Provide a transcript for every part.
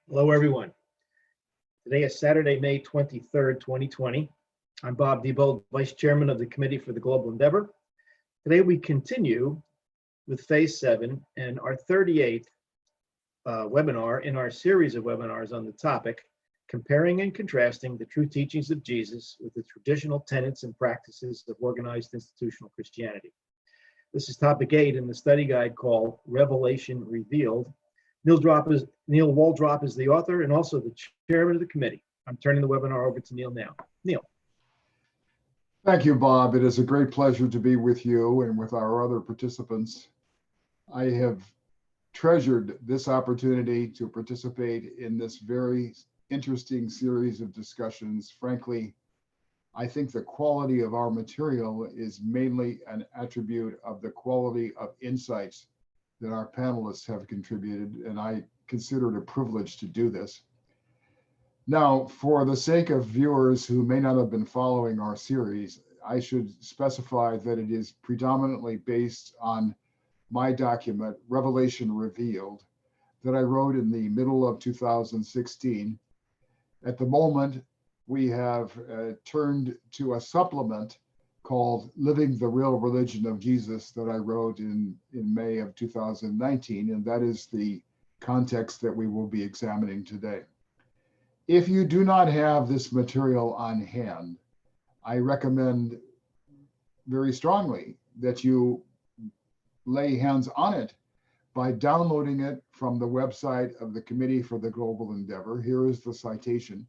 Hello, everyone. Today is Saturday, May 23rd, 2020. I'm Bob Diebold, Vice Chairman of the Committee for the Global Endeavor. Today we continue with Phase 7 and our 38th webinar in our series of webinars on the topic, Comparing and Contrasting the True Teachings of Jesus with the Traditional Tenets and Practices of Organized Institutional Christianity. This is topic 8 in the study guide called Revelation Revealed. Neil Waldrop is the author and also the chairman of the committee. I'm turning the webinar over to Neil now. Neil. Thank you, Bob. It is a great pleasure to be with you and with our other participants. I have treasured this opportunity to participate in this very interesting series of discussions. Frankly, I think the quality of our material is mainly an attribute of the quality of insights that our panelists have contributed, and I consider it a privilege to do this. Now, for the sake of viewers who may not have been following our series, I should specify that it is predominantly based on my document, Revelation Revealed, that I wrote in the middle of 2016. At the moment, we have turned to a supplement called Living the Real Religion of Jesus that I wrote in May of 2019, and that is the context that we will be examining today. If you do not have this material on hand, I recommend very strongly that you lay hands on it by downloading it from the website of the Committee for the Global Endeavor. Here is the citation: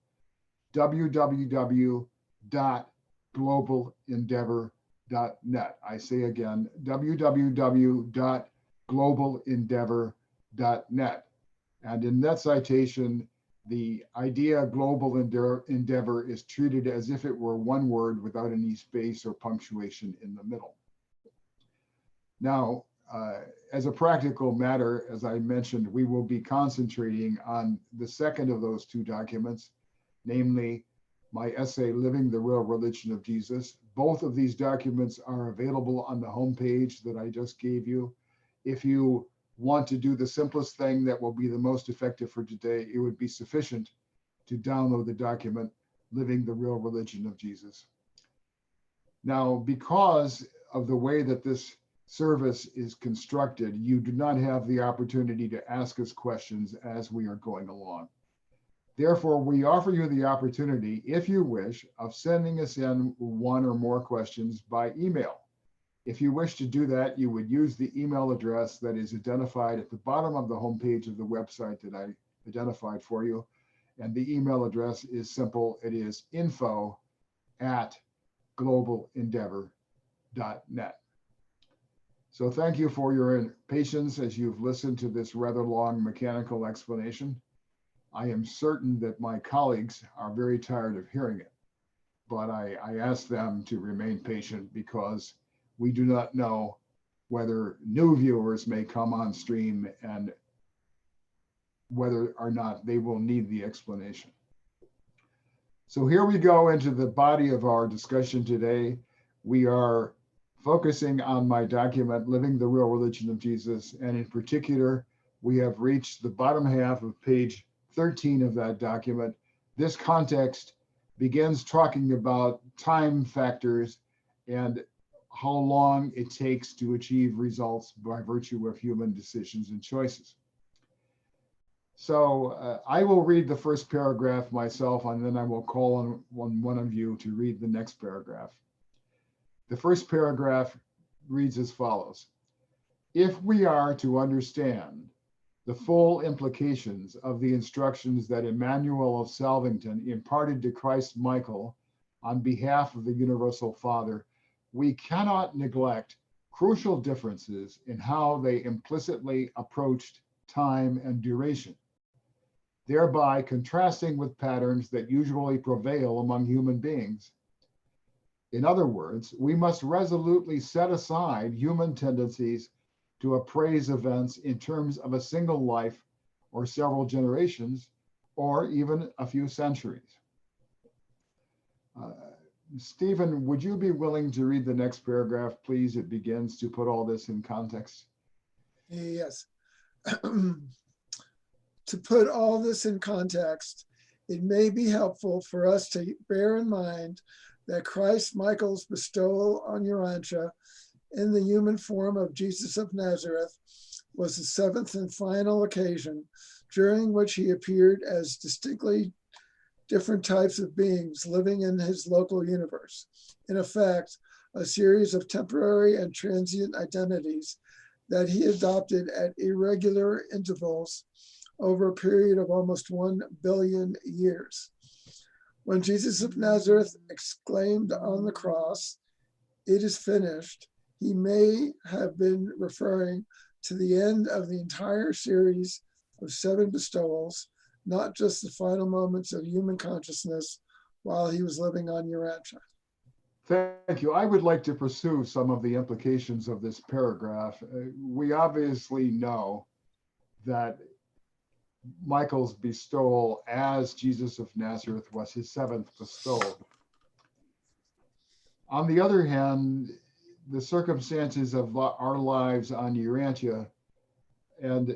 www.globalendeavor.net. I say again, www.globalendeavor.net. And in that citation, the idea global endeavor is treated as if it were one word without any space or punctuation in the middle. Now, as a practical matter, as I mentioned, we will be concentrating on the second of those two documents, namely my essay, Living the Real Religion of Jesus. Both of these documents are available on the homepage that I just gave you. If you want to do the simplest thing that will be the most effective for today, it would be sufficient to download the document, Living the Real Religion of Jesus. Now, because of the way that this service is constructed, you do not have the opportunity to ask us questions as we are going along. Therefore, we offer you the opportunity, if you wish, of sending us in one or more questions by email. If you wish to do that, you would use the email address that is identified at the bottom of the homepage of the website that I identified for you. And the email address is simple. It is info@globalendeavor.net. So thank you for your patience as you've listened to this rather long mechanical explanation. I am certain that my colleagues are very tired of hearing it, but I ask them to remain patient because we do not know whether new viewers may come on stream and whether or not they will need the explanation. So here we go into the body of our discussion today. We are focusing on my document, Living the Real Religion of Jesus, and in particular, we have reached the bottom half of page 13 of that document. This context begins talking about time factors and how long it takes to achieve results by virtue of human decisions and choices. So I will read the first paragraph myself, and then I will call on one of you to read the next paragraph. The first paragraph reads as follows: if we are to understand the full implications of the instructions that Emmanuel of Salvington imparted to Christ Michael on behalf of the Universal Father, we cannot neglect crucial differences in how they implicitly approached time and duration, thereby contrasting with patterns that usually prevail among human beings. In other words, we must resolutely set aside human tendencies to appraise events in terms of a single life or several generations or even a few centuries. Stephen, would you be willing to read the next paragraph, please? It begins to put all this in context. Yes. To put all this in context, it may be helpful for us to bear in mind that Christ Michael's bestowal on Urantia in the human form of Jesus of Nazareth was the seventh and final occasion during which he appeared as distinctly different types of beings living in his local universe. In effect, a series of temporary and transient identities that he adopted at irregular intervals over a period of almost 1 billion years. When Jesus of Nazareth exclaimed on the cross, "It is finished," he may have been referring to the end of the entire series of 7 bestowals, not just the final moments of human consciousness while he was living on Urantia. Thank you. I would like to pursue some of the implications of this paragraph. We obviously know that Michael's bestowal as Jesus of Nazareth was his 7th bestowal. On the other hand, the circumstances of our lives on Urantia and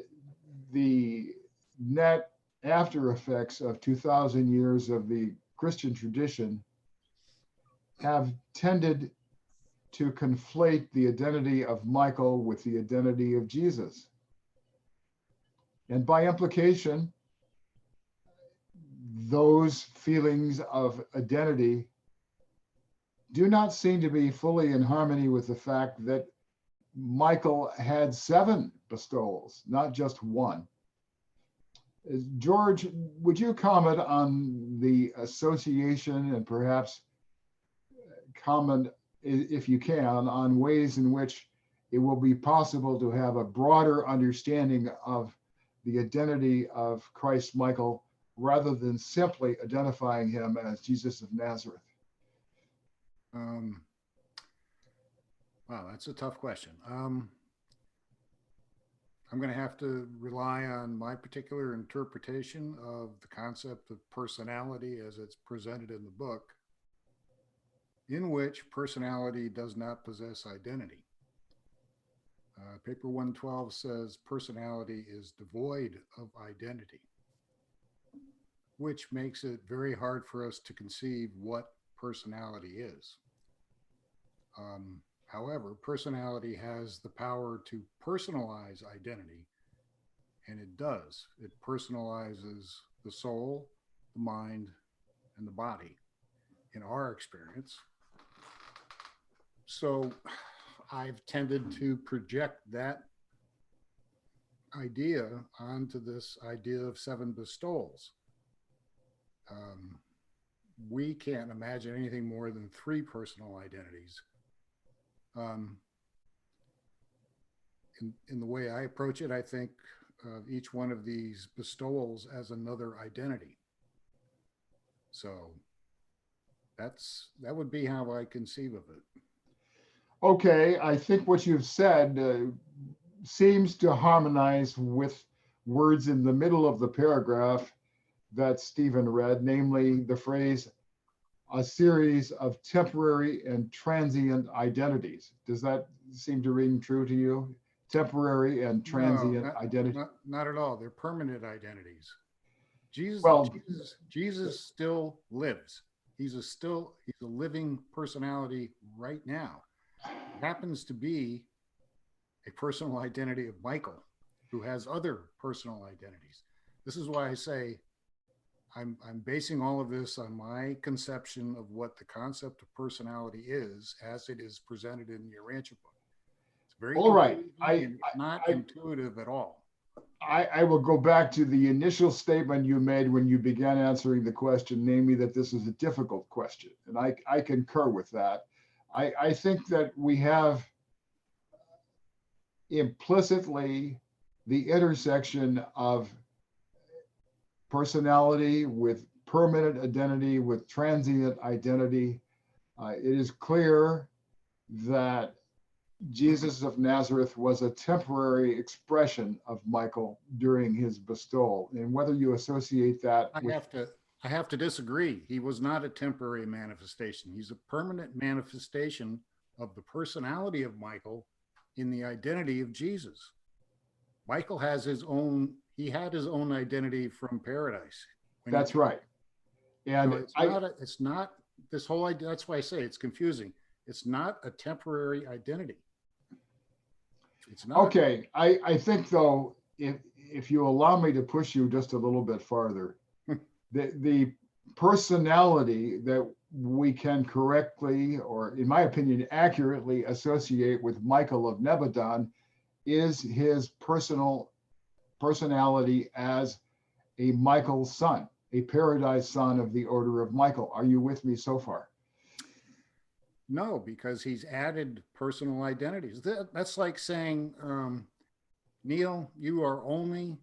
the net after effects of 2,000 years of the Christian tradition have tended to conflate the identity of Michael with the identity of Jesus. And by implication, those feelings of identity do not seem to be fully in harmony with the fact that Michael had 7 bestowals, not just 1. George, would you comment on the association and perhaps comment, if you can, on ways in which it will be possible to have a broader understanding of the identity of Christ Michael rather than simply identifying him as Jesus of Nazareth? Wow, that's a tough question. I'm going to have to rely on my particular interpretation of the concept of personality as it's presented in the book, in which personality does not possess identity. Paper 112 says personality is devoid of identity, which makes it very hard for us to conceive what personality is. However, personality has the power to personalize identity, and it does. It personalizes the soul, the mind, and the body in our experience. So I've tended to project that idea onto this idea of 7 bestowals. We can't imagine anything more than 3 personal identities. In the way I approach it, I think of each one of these bestowals as another identity. So that would be how I conceive of it. Okay, I think what you've said seems to harmonize with words in the middle of the paragraph that Stephen read, namely the phrase, a series of temporary and transient identities. Does that seem to ring true to you? Temporary and transient identity? Not at all. They're permanent identities. Jesus still lives. He's a living personality right now. It happens to be a personal identity of Michael, who has other personal identities. This is why I say I'm basing all of this on my conception of what the concept of personality is as it is presented in the Urantia book. It's very all right. Not intuitive at all. I will go back to the initial statement you made when you began answering the question, namely that this is a difficult question. And I concur with that. I think that we have implicitly the intersection of personality with permanent identity, with transient identity. It is clear that Jesus of Nazareth was a temporary expression of Michael during his bestowal. And whether you associate that I have to disagree. He was not a temporary manifestation. He's a permanent manifestation of the personality of Michael in the identity of Jesus. Michael has his own he had his own identity from paradise. That's right. And so it's not this whole idea. That's why I say it's confusing. It's not a temporary identity. It's not. Okay. I think though, if you allow me to push you just a little bit farther, the personality that we can correctly, or in my opinion, accurately associate with Michael of Nebadon is his personality as a Michael son, a paradise son of the Order of Michael. Are you with me so far? No, because he's added personal identities. That's like saying, Neil, you are only,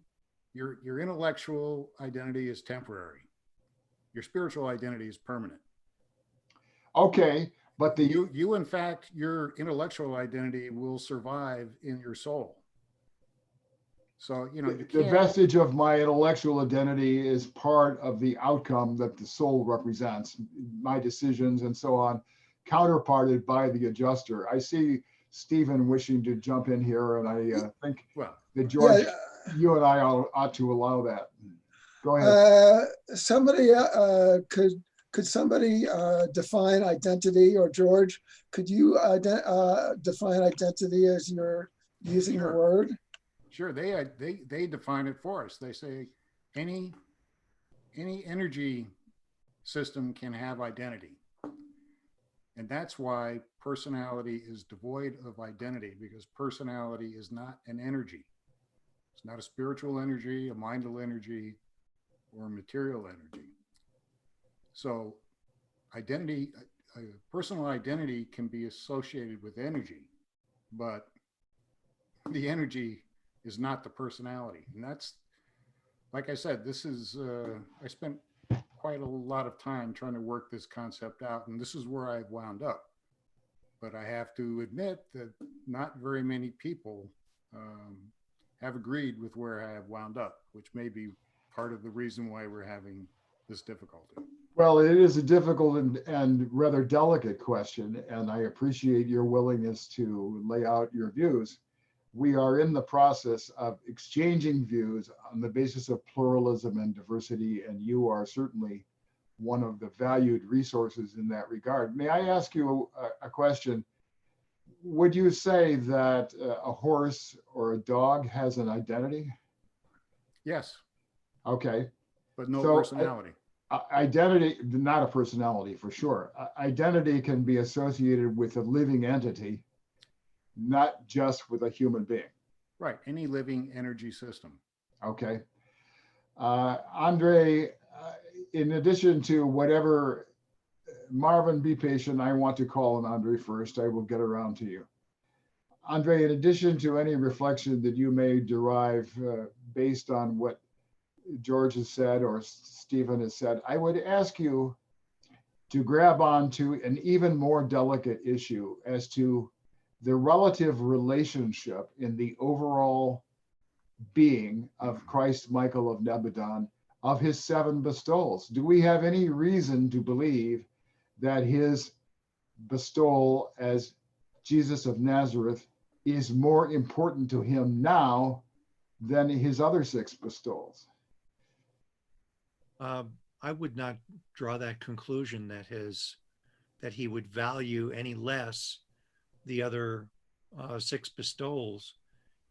your intellectual identity is temporary. Your spiritual identity is permanent. Okay, but you in fact, your intellectual identity will survive in your soul. So, you know, the vestige of my intellectual identity is part of the outcome that the soul represents, my decisions and so on, counterparted by the adjuster. I see Stephen wishing to jump in here, and I think that George, you and I ought to allow that. Go ahead. Could somebody define identity, or George, could you define identity as you're using the word? Sure, they define it for us. They say any energy system can have identity. And that's why personality is devoid of identity, because personality is not an energy. It's not a spiritual energy, a mindful energy, or a material energy. So identity, personal identity can be associated with energy, but the energy is not the personality. And that's, like I said, this is, I spent quite a lot of time trying to work this concept out, and this is where I've wound up. But I have to admit that not very many people have agreed with where I have wound up, which may be part of the reason why we're having this difficulty. Well, it is a difficult and rather delicate question, and I appreciate your willingness to lay out your views. We are in the process of exchanging views on the basis of pluralism and diversity, and you are certainly one of the valued resources in that regard. May I ask you a question? Would you say that a horse or a dog has an identity? Yes. Okay. But no personality. Identity, not a personality for sure. Identity can be associated with a living entity, not just with a human being. Right. Any living energy system. Okay. Andre, in addition to whatever, Marvin, be patient. I want to call on Andre first. I will get around to you. Andre, in addition to any reflection that you may derive based on what George has said or Stephen has said, I would ask you to grab onto an even more delicate issue as to the relative relationship in the overall being of Christ Michael of Nebadon, of his 7 bestowals. Do we have any reason to believe that his bestowal as Jesus of Nazareth is more important to him now than his other 6 bestowals? I would not draw that conclusion that he would value any less the other 6 bestowals.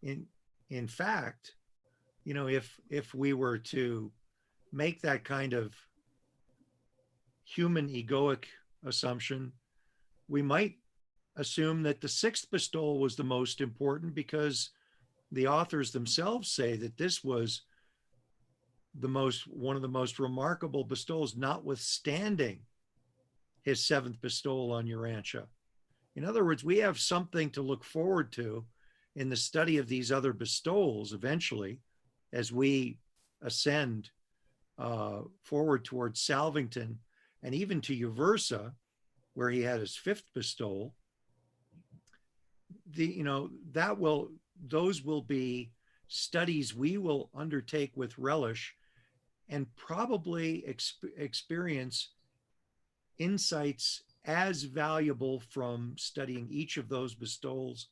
In fact, you know, if we were to make that kind of human egoic assumption, we might assume that the 6th bestowal was the most important, because the authors themselves say that this was one of the most remarkable bestowals, notwithstanding his 7th bestowal on Urantia. In other words, we have something to look forward to in the study of these other bestowals eventually, as we ascend forward towards Salvington and even to Uversa, where he had his 5th bestowal. Those will be studies we will undertake with relish, and probably experience insights as valuable from studying each of those bestowals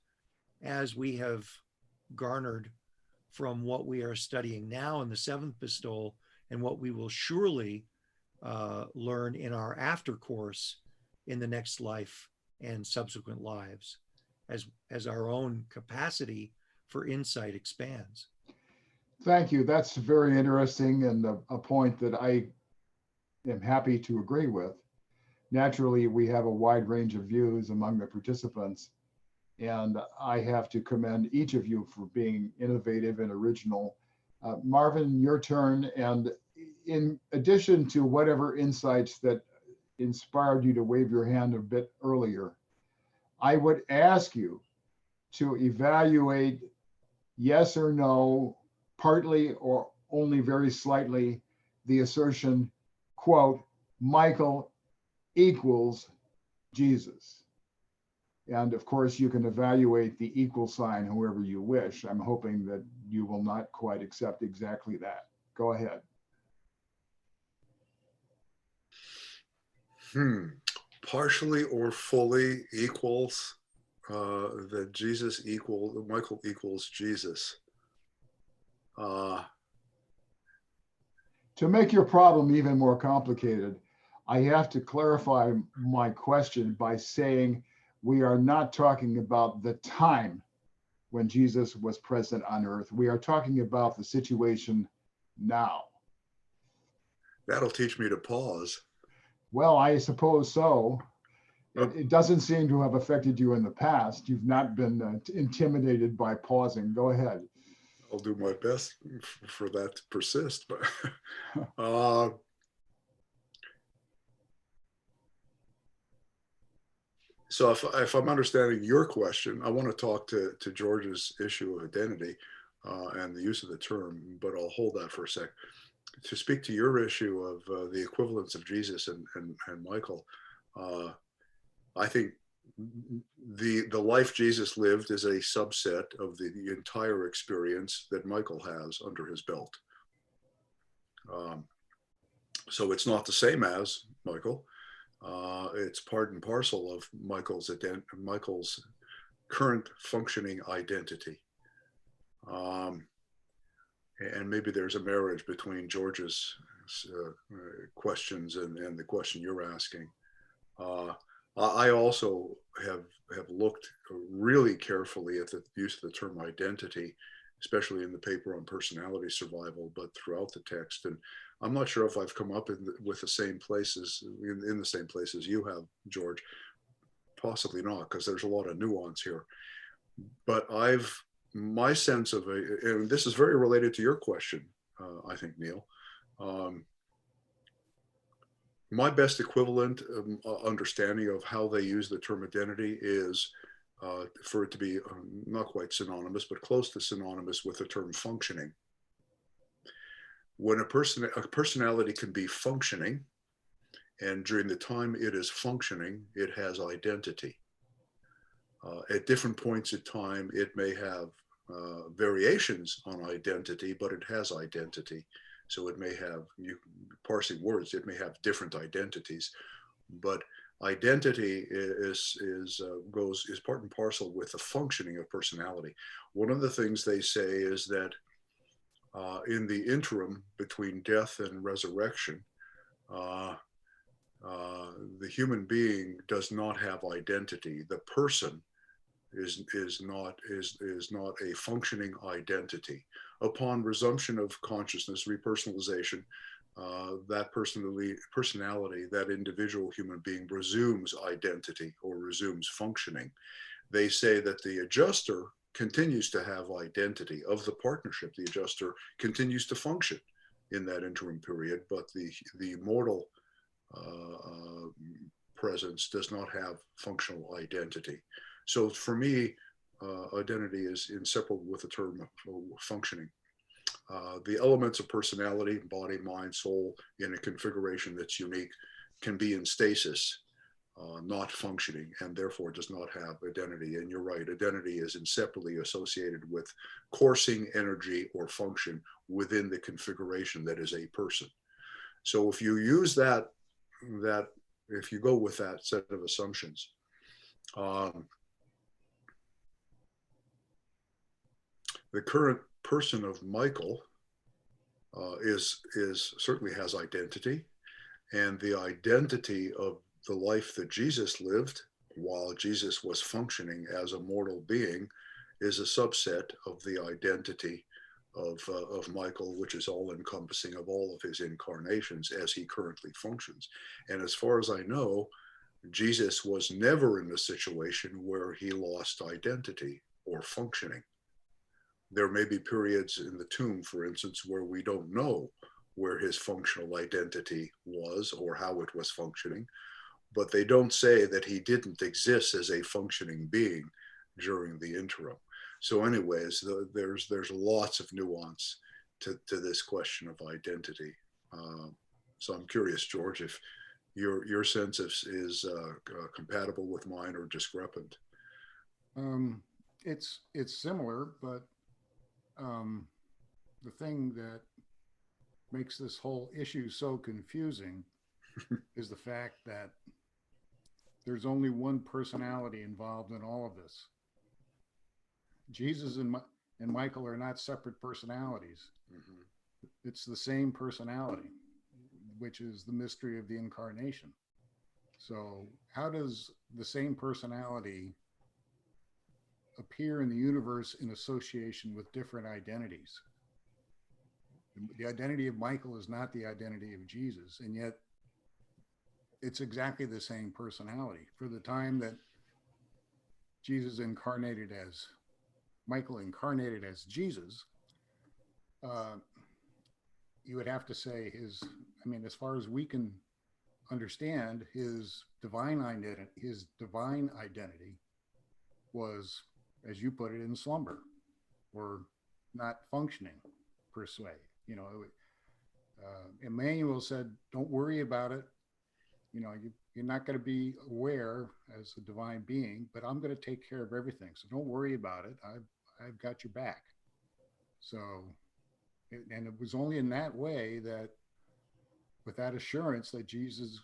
as we have garnered from what we are studying now in the seventh bestowal and what we will surely learn in our after course in the next life and subsequent lives as our own capacity for insight expands. Thank you. That's very interesting and a point that I am happy to agree with. Naturally, we have a wide range of views among the participants, and I have to commend each of you for being innovative and original. Marvin, your turn. And in addition to whatever insights that inspired you to wave your hand a bit earlier, I would ask you to evaluate yes or no, partly or only very slightly, the assertion, quote, Michael equals Jesus. And of course, you can evaluate the equal sign however you wish. I'm hoping that you will not quite accept exactly that. Go ahead. Partially or fully equals that Michael equals Jesus. To make your problem even more complicated, I have to clarify my question by saying we are not talking about the time when Jesus was present on earth. We are talking about the situation now. That'll teach me to pause. Well, I suppose so. It doesn't seem to have affected you in the past. You've not been intimidated by pausing. Go ahead. I'll do my best for that to persist. But so if I'm understanding your question, I want to talk to George's issue of identity and the use of the term, but I'll hold that for a sec. To speak to your issue of the equivalence of Jesus and Michael, I think the life Jesus lived is a subset of the entire experience that Michael has under his belt. So it's not the same as Michael. It's part and parcel of Michael's current functioning identity. And maybe there's a marriage between George's questions and the question you're asking. I also have looked really carefully at the use of the term identity, especially in the paper on personality survival, but throughout the text. And I'm not sure if I've come up with the same places, in the same place as you have, George. Possibly not, because there's a lot of nuance here. But my sense of and this is very related to your question, I think, Neil. My best equivalent understanding of how they use the term identity is for it to be not quite synonymous, but close to synonymous with the term functioning. When a personality can be functioning, and during the time it is functioning, it has identity. At different points in time, it may have variations on identity, but it has identity. So it may have, parsing words, it may have different identities, but identity is part and parcel with the functioning of personality. One of the things they say is that in the interim between death and resurrection, the human being does not have identity. The person is not a functioning identity. Upon resumption of consciousness, repersonalization, that personality, that individual human being resumes identity or resumes functioning. They say that the adjuster continues to have identity of the partnership. The adjuster continues to function in that interim period, but the mortal presence does not have functional identity. So for me, identity is inseparable with the term functioning. The elements of personality, body, mind, soul, in a configuration that's unique, can be in stasis, not functioning, and therefore does not have identity. And you're right, identity is inseparably associated with coursing energy or function within the configuration that is a person. So if you use if you go with that set of assumptions, the current person of Michael is certainly has identity, and the identity of the life that Jesus lived while Jesus was functioning as a mortal being is a subset of the identity of Michael, which is all encompassing of all of his incarnations as he currently functions. And as far as I know, Jesus was never in a situation where he lost identity or functioning. There may be periods in the tomb, for instance, where we don't know where his functional identity was or how it was functioning, but they don't say that he didn't exist as a functioning being during the interim. So anyways, there's lots of nuance to this question of identity. So I'm curious, George, if your sense is compatible with mine or discrepant. It's similar, but the thing that makes this whole issue so confusing is the fact that there's only one personality involved in all of this. Jesus and Michael are not separate personalities. Mm-hmm. It's the same personality, which is the mystery of the incarnation. So how does the same personality appear in the universe in association with different identities? The identity of Michael is not the identity of Jesus, and yet it's exactly the same personality. For the time that Jesus incarnated as Michael incarnated as Jesus, you would have to say as far as we can understand, his divine identity was, as you put it, in slumber or not functioning per se. Emmanuel said, "Don't worry about it. You're not going to be aware as a divine being, but I'm going to take care of everything. So don't worry about it. I've got your back." So, and it was only in that way that, with that assurance that Jesus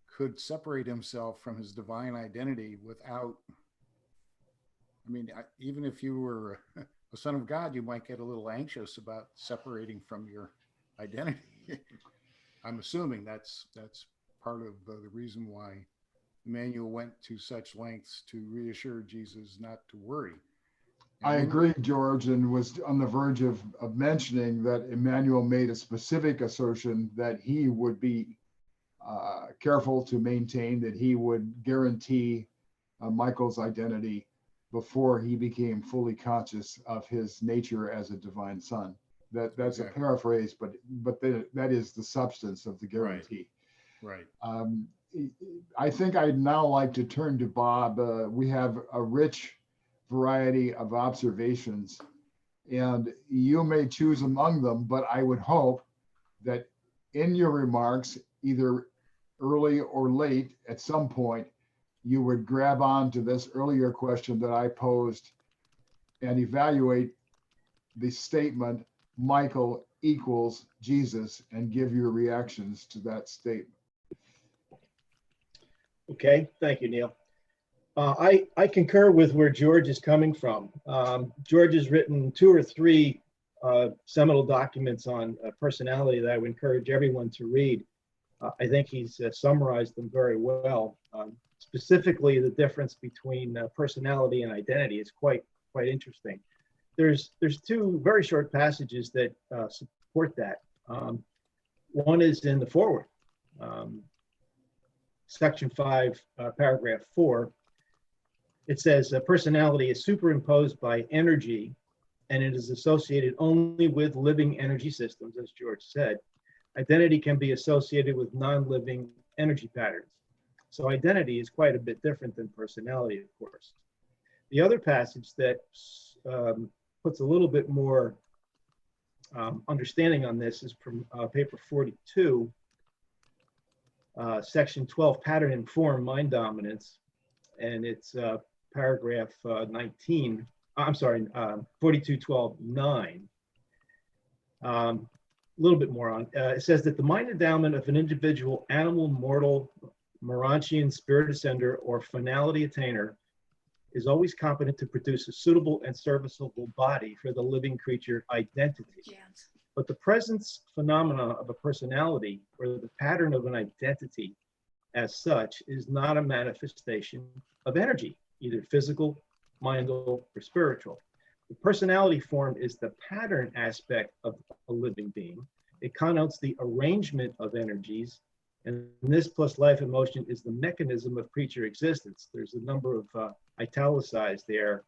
could separate himself from his divine identity without, even if you were a son of God, you might get a little anxious about separating from your identity. I'm assuming that's part of the reason why Emmanuel went to such lengths to reassure Jesus not to worry. I agree, George, and was on the verge of mentioning that Emmanuel made a specific assertion that he would be careful to maintain that he would guarantee Michael's identity before he became fully conscious of his nature as a divine son. That's exactly. A paraphrase, but that is the substance of the guarantee. Right. I think I'd now like to turn to Bob. We have a rich variety of observations, and you may choose among them, but I would hope that in your remarks, either early or late, at some point, you would grab on to this earlier question that I posed and evaluate the statement, Michael equals Jesus, and give your reactions to that statement. Okay, thank you, Neil. I concur with where George is coming from. George has written 2 or 3 seminal documents on personality that I would encourage everyone to read. I think he's summarized them very well. Specifically, the difference between personality and identity is quite interesting. There's 2 very short passages that support that. One is in the foreword, section 5, paragraph 4. It says personality is superimposed by energy, and it is associated only with living energy systems, as George said. Identity can be associated with non-living energy patterns. So identity is quite a bit different than personality, of course. The other passage that puts a little bit more understanding on this is from paper 42, section 12, pattern and form, mind dominance. And it's paragraph 19, I'm sorry, 42.12.9. A little bit more on, it says that the mind endowment of an individual animal, mortal, Morontian, spirit ascender, or finality attainer is always competent to produce a suitable and serviceable body for the living creature identity. But the presence phenomena of a personality or the pattern of an identity as such is not a manifestation of energy, either physical, mental, or spiritual. The personality form is the pattern aspect of a living being. It connotes the arrangement of energies, and this plus life and motion is the mechanism of creature existence. There's a number of italicized there.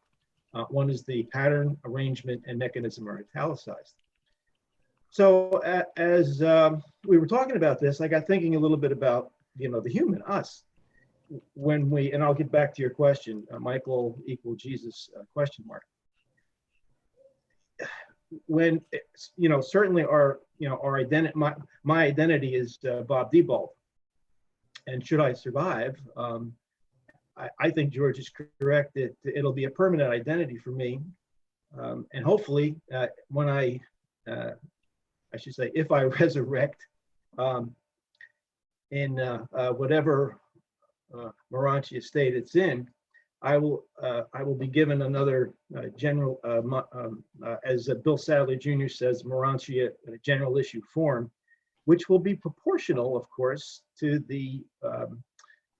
One is the pattern, arrangement, and mechanism are italicized. So as we were talking about this, I got thinking a little bit about, the human, us. When we, and I'll get back to your question, Michael equal Jesus question mark. When, certainly our identity, my identity is Bob Diebold. And should I survive, I think George is correct that it'll be a permanent identity for me. And hopefully when I should say, if I resurrect in whatever Morantia state it's in, I will be given another general, as Bill Sadler Jr. says, Morantia general issue form, which will be proportional, of course, to the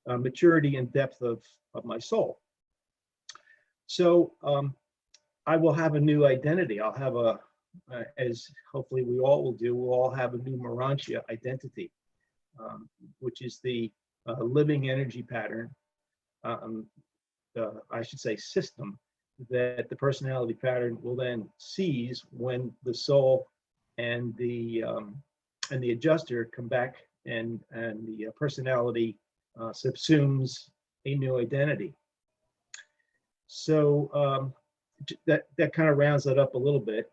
maturity and depth of my soul. So I will have a new identity. I'll have as hopefully we all will do, we'll all have a new Morantia identity, which is the living energy pattern, I should say system, that the personality pattern will then seize when the soul and the adjuster come back and the personality subsumes a new identity. So that kind of rounds that up a little bit.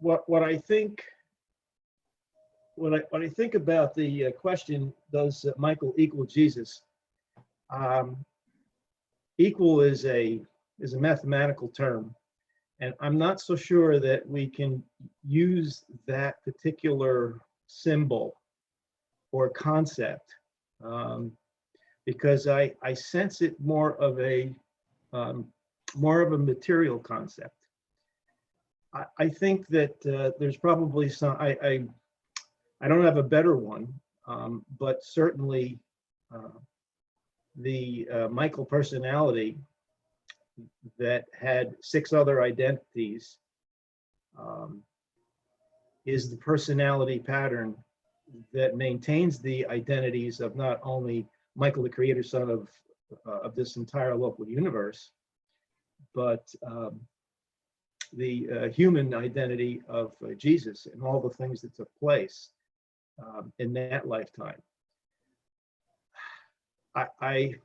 What I think about the question, does Michael equal Jesus? Equal is a mathematical term, and I'm not so sure that we can use that particular symbol or concept, because I sense it more of a material concept. I think that there's probably some, I don't have a better one, but certainly the Michael personality that had 6 other identities is the personality pattern that maintains the identities of not only Michael, the creator son of this entire local universe, but the human identity of Jesus and all the things that took place in that lifetime. I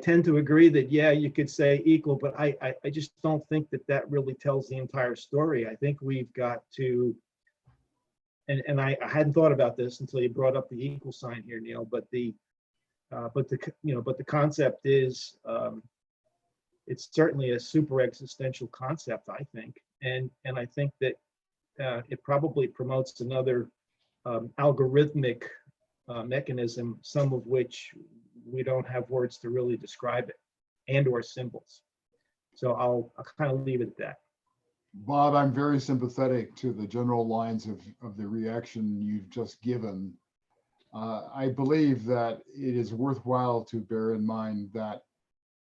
tend to agree that, yeah, you could say equal, but I just don't think that really tells the entire story. I think we've got to, and I hadn't thought about this until you brought up the equal sign here, Neil, but the concept is, it's certainly a super existential concept, I think. And I think that it probably promotes another algorithmic mechanism, some of which we don't have words to really describe it, and or symbols. So I'll kind of leave it at that. Bob, I'm very sympathetic to the general lines of the reaction you've just given. I believe that it is worthwhile to bear in mind that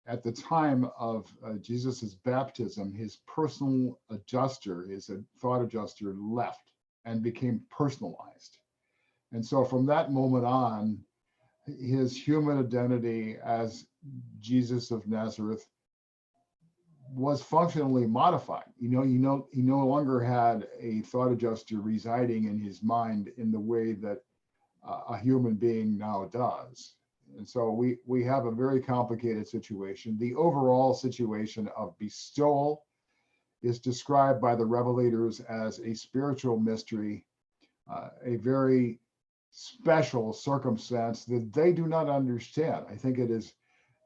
at the time of Jesus's baptism, his personal adjuster, his thought adjuster, left and became personalized. And so from that moment on, his human identity as Jesus of Nazareth was functionally modified. He no longer had a thought adjuster residing in his mind in the way that a human being now does. And so we have a very complicated situation. The overall situation of bestowal is described by the revelators as a spiritual mystery, a very special circumstance that they do not understand. I think it is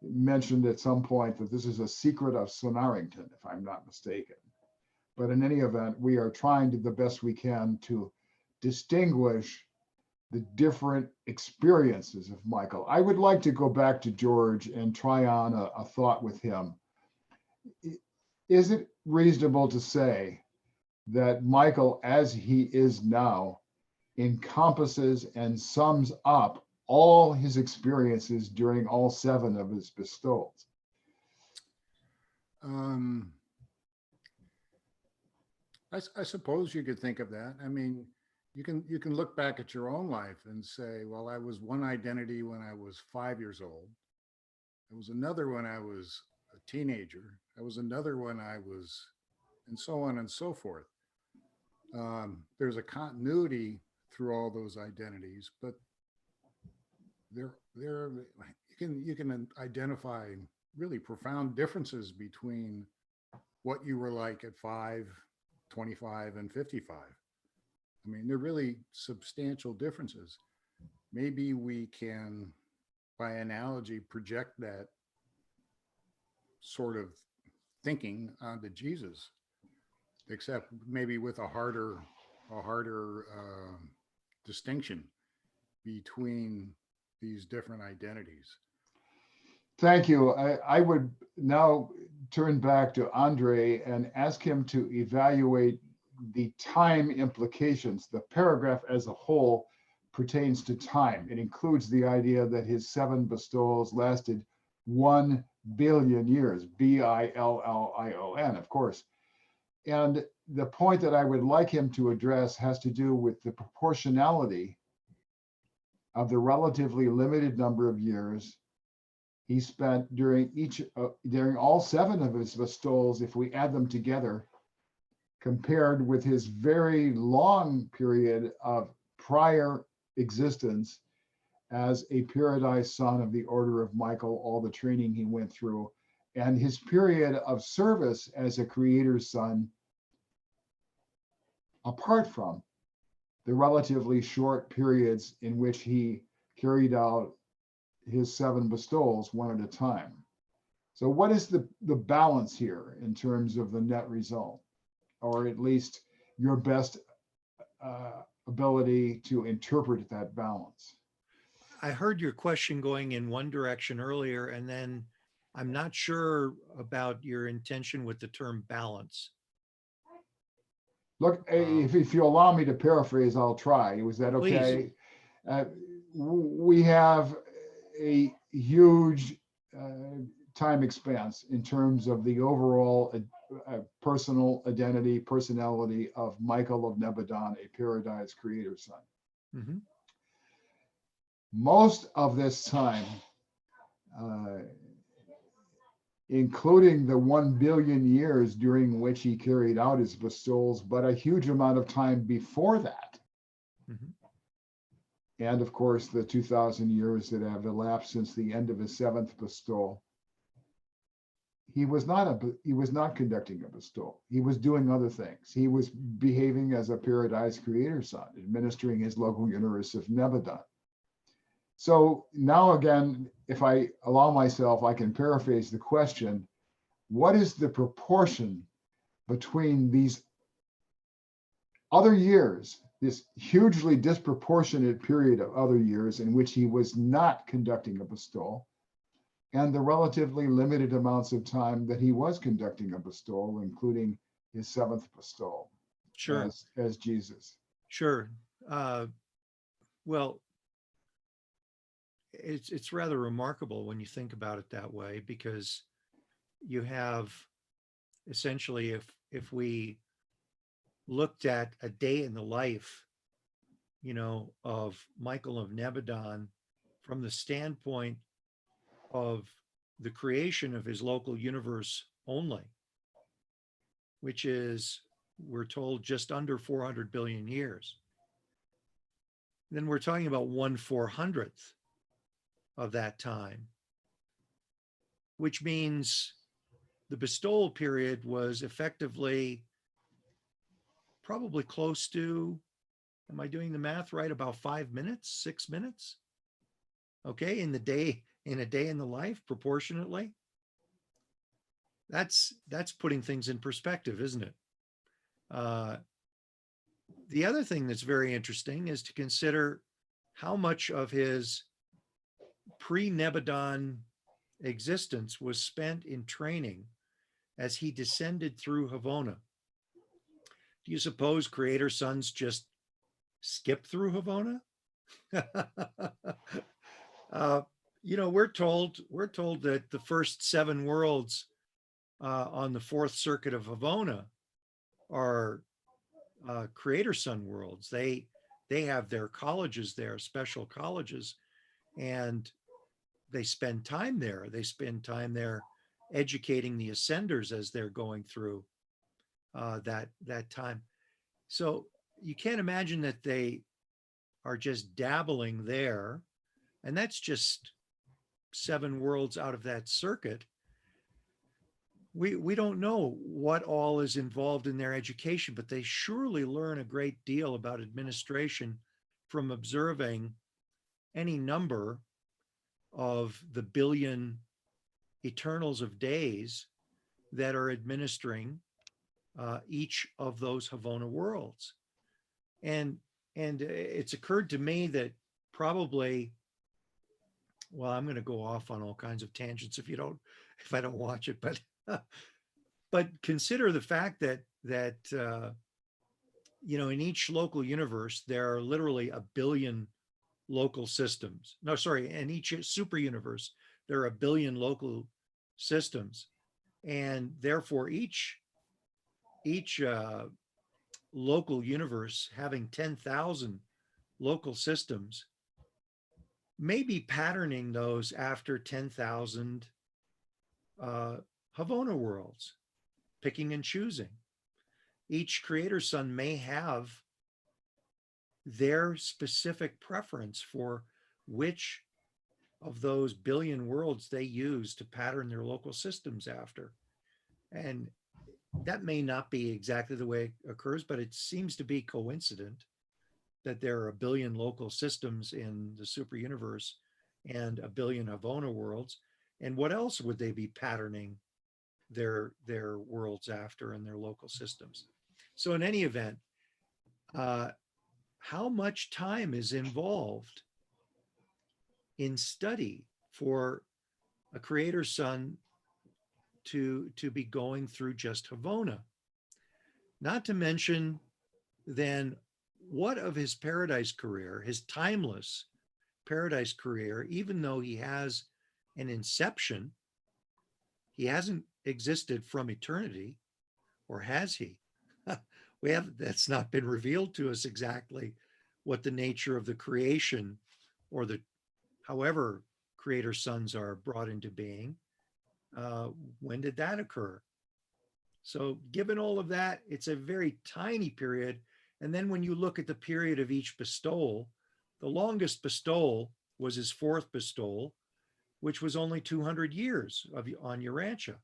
mentioned at some point that this is a secret of Sonarrington, if I'm not mistaken. But in any event, we are trying to the best we can to distinguish the different experiences of Michael. I would like to go back to George and try on a thought with him. Is it reasonable to say that Michael, as he is now, encompasses and sums up all his experiences during all 7 of his bestowals? I suppose you could think of that. I mean, you can look back at your own life and say, well, I was one identity when I was 5 years old. There was another when I was a teenager. There was another when I was, and so on and so forth. There's a continuity through all those identities, but you can identify really profound differences between what you were like at 5, 25, and 55. I mean, they're really substantial differences. Maybe we can, by analogy, project that sort of thinking onto Jesus, except maybe with a harder distinction between these different identities. Thank you. I would now turn back to Andre and ask him to evaluate the time implications. The paragraph as a whole pertains to time. It includes the idea that his 7 bestowals lasted 1 billion years, BILLION, of course. And the point that I would like him to address has to do with the proportionality of the relatively limited number of years he spent during all 7 of his bestowals, if we add them together, compared with his very long period of prior existence as a Paradise Son of the Order of Michael, all the training he went through, and his period of service as a Creator's Son, apart from the relatively short periods in which he carried out his 7 bestowals one at a time. So what is the balance here in terms of the net result, or at least your best ability to interpret that balance? I heard your question going in one direction earlier, and then I'm not sure about your intention with the term balance. Look, if you allow me to paraphrase, I'll try. Was that okay? We have a huge time expanse in terms of the overall personal identity, personality of Michael of Nebadon, a Paradise Creator Son. Mm-hmm. Most of this time, including the 1 billion years during which he carried out his bestowals, but a huge amount of time before that. Mm-hmm. And of course, the 2,000 years that have elapsed since the end of his 7th bestowal. He was not conducting a bestowal. He was doing other things. He was behaving as a Paradise Creator Son, administering his local universe of Nebadon. So now again, if I allow myself, I can paraphrase the question: what is the proportion between these other years, this hugely disproportionate period of other years in which he was not conducting a bestowal, and the relatively limited amounts of time that he was conducting a bestowal, including his 7th bestowal, Sure, as Jesus? sure. Well, it's rather remarkable when you think about it that way, because you have essentially, if we looked at a day in the life, of Michael of Nebadon from the standpoint of the creation of his local universe only, which is, we're told, just under 400 billion years, then we're talking about 1/400th of that time, which means the bestowal period was effectively probably close to, am I doing the math right, about 5 minutes, 6 minutes? Okay, in a day in the life, proportionately. That's putting things in perspective, isn't it? The other thing that's very interesting is to consider how much of his pre-Nebadon existence was spent in training as he descended through Havona. Do you suppose creator sons just skip through Havona? We're told that the first 7 worlds on the 4th circuit of Havona are creator son worlds. They have their colleges there, special colleges, and they spend time there. They spend time there educating the ascenders as they're going through that time. So you can't imagine that they are just dabbling there, and that's just 7 worlds out of that circuit. We don't know what all is involved in their education, but they surely learn a great deal about administration from observing any number of the billion eternals of days that are administering each of those Havona worlds. And it's occurred to me that probably, well, I'm going to go off on all kinds of tangents if I don't watch it, but consider the fact that in each local universe there are literally a billion local systems. No, sorry, in each super universe there are a billion local systems, and therefore each local universe having 10,000 local systems may be patterning those after 10,000 Havona worlds, picking and choosing. Each creator son may have their specific preference for which of those billion worlds they use to pattern their local systems after. And that may not be exactly the way it occurs, but it seems to be coincident that there are a billion local systems in the super universe and a billion Havona worlds. And what else would they be patterning their worlds after and their local systems? So in any event, how much time is involved in study for a creator son to be going through just Havona? Not to mention then, what of his paradise career, his timeless paradise career, even though he has an inception, he hasn't existed from eternity, or has he? That's not been revealed to us exactly what the nature of the creation, or however creator sons are brought into being. When did that occur? So given all of that, it's a very tiny period. And then when you look at the period of each bestowal, the longest bestowal was his 4th bestowal, which was only 200 years on Urantia,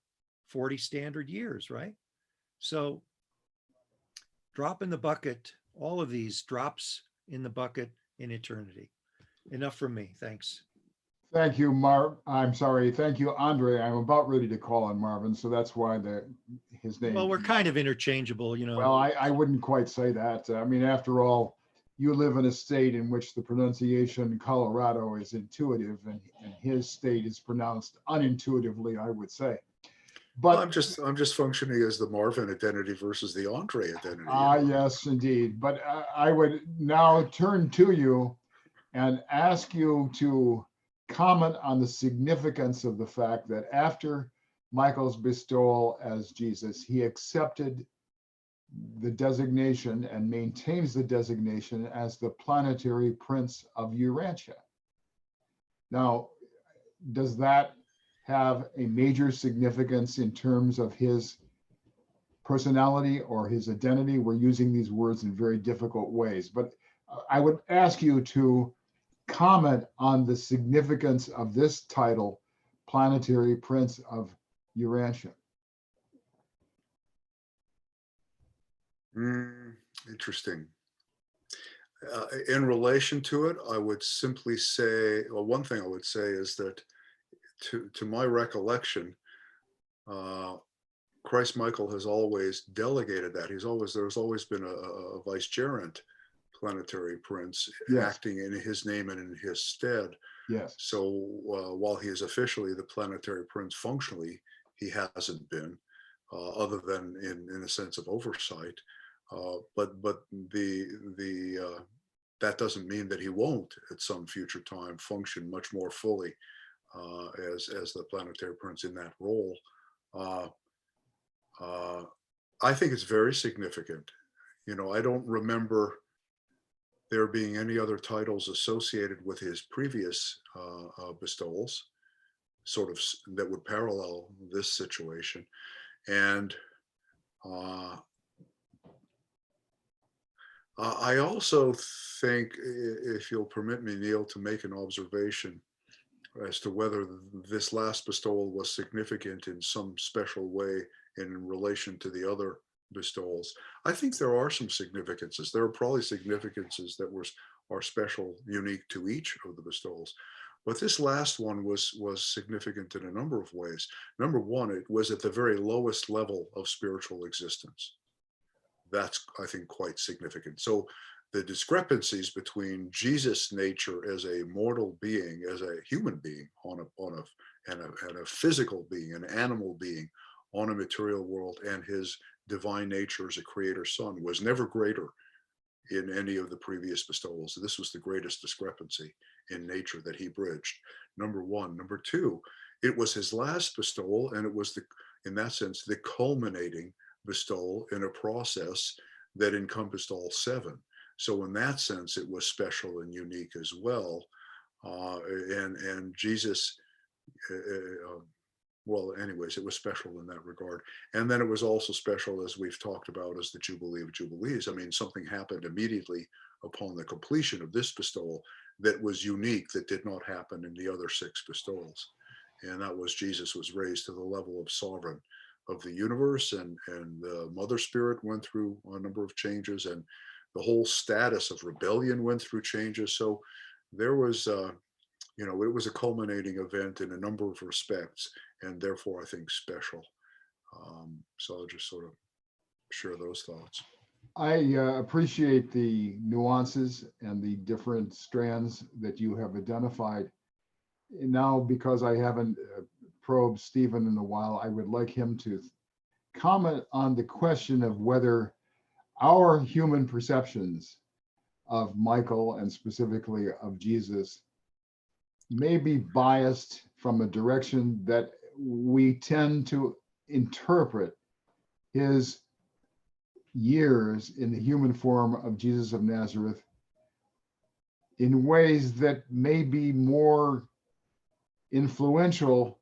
40 standard years, right? So drop in the bucket, all of these drops in the bucket in eternity. Enough from me. Thanks. Thank you, Marv. I'm sorry. Thank you, Andre. I'm about ready to call on Marvin, so that's why his name. Well, we're kind of interchangeable, Well, I wouldn't quite say that. I mean, after all, you live in a state in which the pronunciation Colorado is intuitive, and his state is pronounced unintuitively, I would say. But I'm just functioning as the Marvin identity versus the Andre identity. Yes, indeed. But I would now turn to you and ask you to comment on the significance of the fact that after Michael's bestowal as Jesus, he accepted the designation and maintains the designation as the planetary prince of Urantia. Now, does that have a major significance in terms of his personality or his identity? We're using these words in very difficult ways, but I would ask you to comment on the significance of this title, Planetary Prince of Urantia. Interesting. In relation to it, I would simply say, well, one thing I would say is that to my recollection, Christ Michael has always delegated that. There's always been a vicegerent planetary prince, yes, acting in his name and in his stead. Yes. So while he is officially the planetary prince, functionally, he hasn't been. other than in a sense of oversight. But that doesn't mean that he won't at some future time function much more fully as the planetary prince in that role. I think it's very significant. You know, I don't remember there being any other titles associated with his previous bestowals, sort of that would parallel this situation. And I also think, if you'll permit me, Neil, to make an observation as to whether this last bestowal was significant in some special way in relation to the other bestowals. I think there are some significances. There are probably significances that are special, unique to each of the bestowals. But this last one was significant in a number of ways. Number one, it was at the very lowest level of spiritual existence. That's, I think, quite significant. So the discrepancies between Jesus' nature as a mortal being, as a human being and a physical being, an animal being on a material world, and his divine nature as a creator son was never greater in any of the previous bestowals. This was the greatest discrepancy in nature that he bridged. Number one. Number two, it was his last bestowal, and it was in that sense, the culminating bestowal in a process that encompassed all seven. So in that sense, it was special and unique as well. And Jesus, well, anyways, it was special in that regard. And then it was also special, as we've talked about, as the Jubilee of Jubilees. I mean, something happened immediately upon the completion of this bestowal that was unique, that did not happen in the other six bestowals. And that was Jesus was raised to the level of sovereign of the universe, and the Mother Spirit went through a number of changes, and the whole status of rebellion went through changes. So there was, you know, it was a culminating event in a number of respects, and therefore I think special. So I'll just sort of share those thoughts. I appreciate the nuances and the different strands that you have identified. Now, because I haven't probed Stephen in a while, I would like him to comment on the question of whether our human perceptions of Michael, and specifically of Jesus, may be biased from a direction that we tend to interpret his years in the human form of Jesus of Nazareth in ways that may be more influential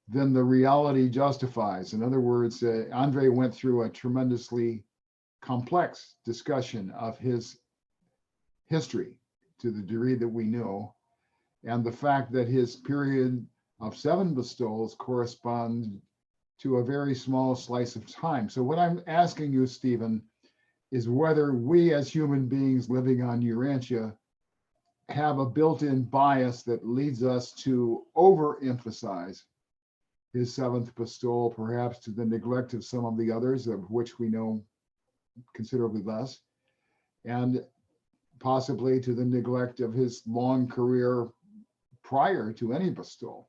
than the reality justifies. In other words, Andre went through a tremendously complex discussion of his history to the degree that we know, and the fact that his period of 7 bestowals correspond to a very small slice of time. So what I'm asking you, Stephen, is whether we as human beings living on Urantia have a built-in bias that leads us to overemphasize his 7th bestowal, perhaps to the neglect of some of the others, of which we know considerably less, and possibly to the neglect of his long career prior to any bestowal.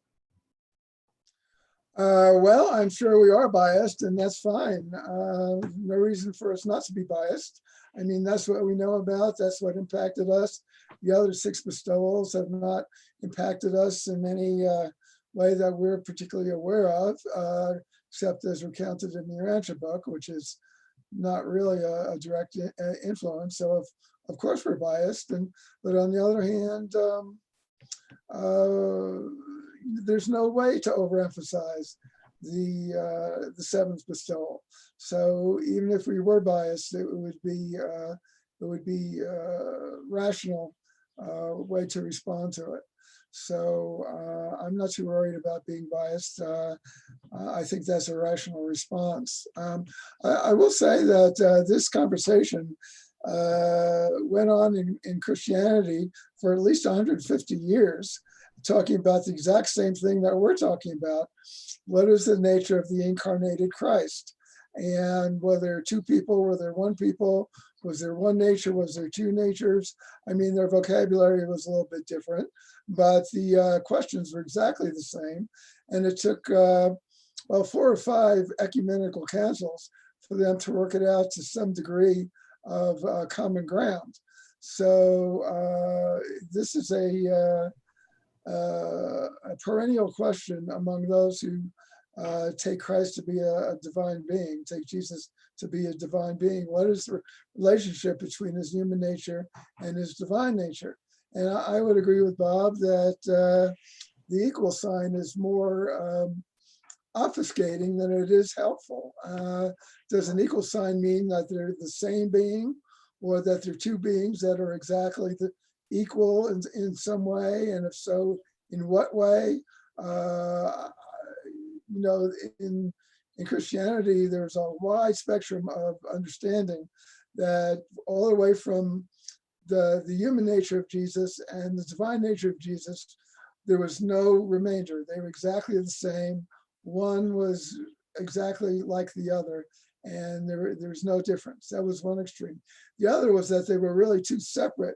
Well, I'm sure we are biased, and that's fine. No reason for us not to be biased. I mean, that's what we know about. That's what impacted us. The other 6 bestowals have not impacted us in any way that we're particularly aware of, except as recounted in the Urantia book, which is not really a direct influence. So of course we're biased, but on the other hand, there's no way to overemphasize the 7th bestowal. So even if we were biased, it would be rational way to respond to it. So I'm not too worried about being biased. I think that's a rational response. I will say that this conversation went on in Christianity for at least 150 years, talking about the exact same thing that we're talking about. What is the nature of the incarnated Christ? And whether 2 people, were there 1 people, was there 1 nature, was there 2 natures? I mean, their vocabulary was a little bit different, but the questions were exactly the same. And it took well, 4 or 5 ecumenical councils for them to work it out to some degree of common ground. So this is a perennial question among those who take Christ to be a divine being, take Jesus to be a divine being. What is the relationship between his human nature and his divine nature? And I would agree with Bob that the equal sign is more obfuscating than it is helpful. Does an equal sign mean that they're the same being, or that they're two beings that are exactly equal in some way? And if so, in what way? You know, in Christianity, there's a wide spectrum of understanding that all the way from the human nature of Jesus and the divine nature of Jesus, there was no remainder. They were exactly the same. One was exactly like the other, and there was no difference. That was one extreme. The other was that they were really two separate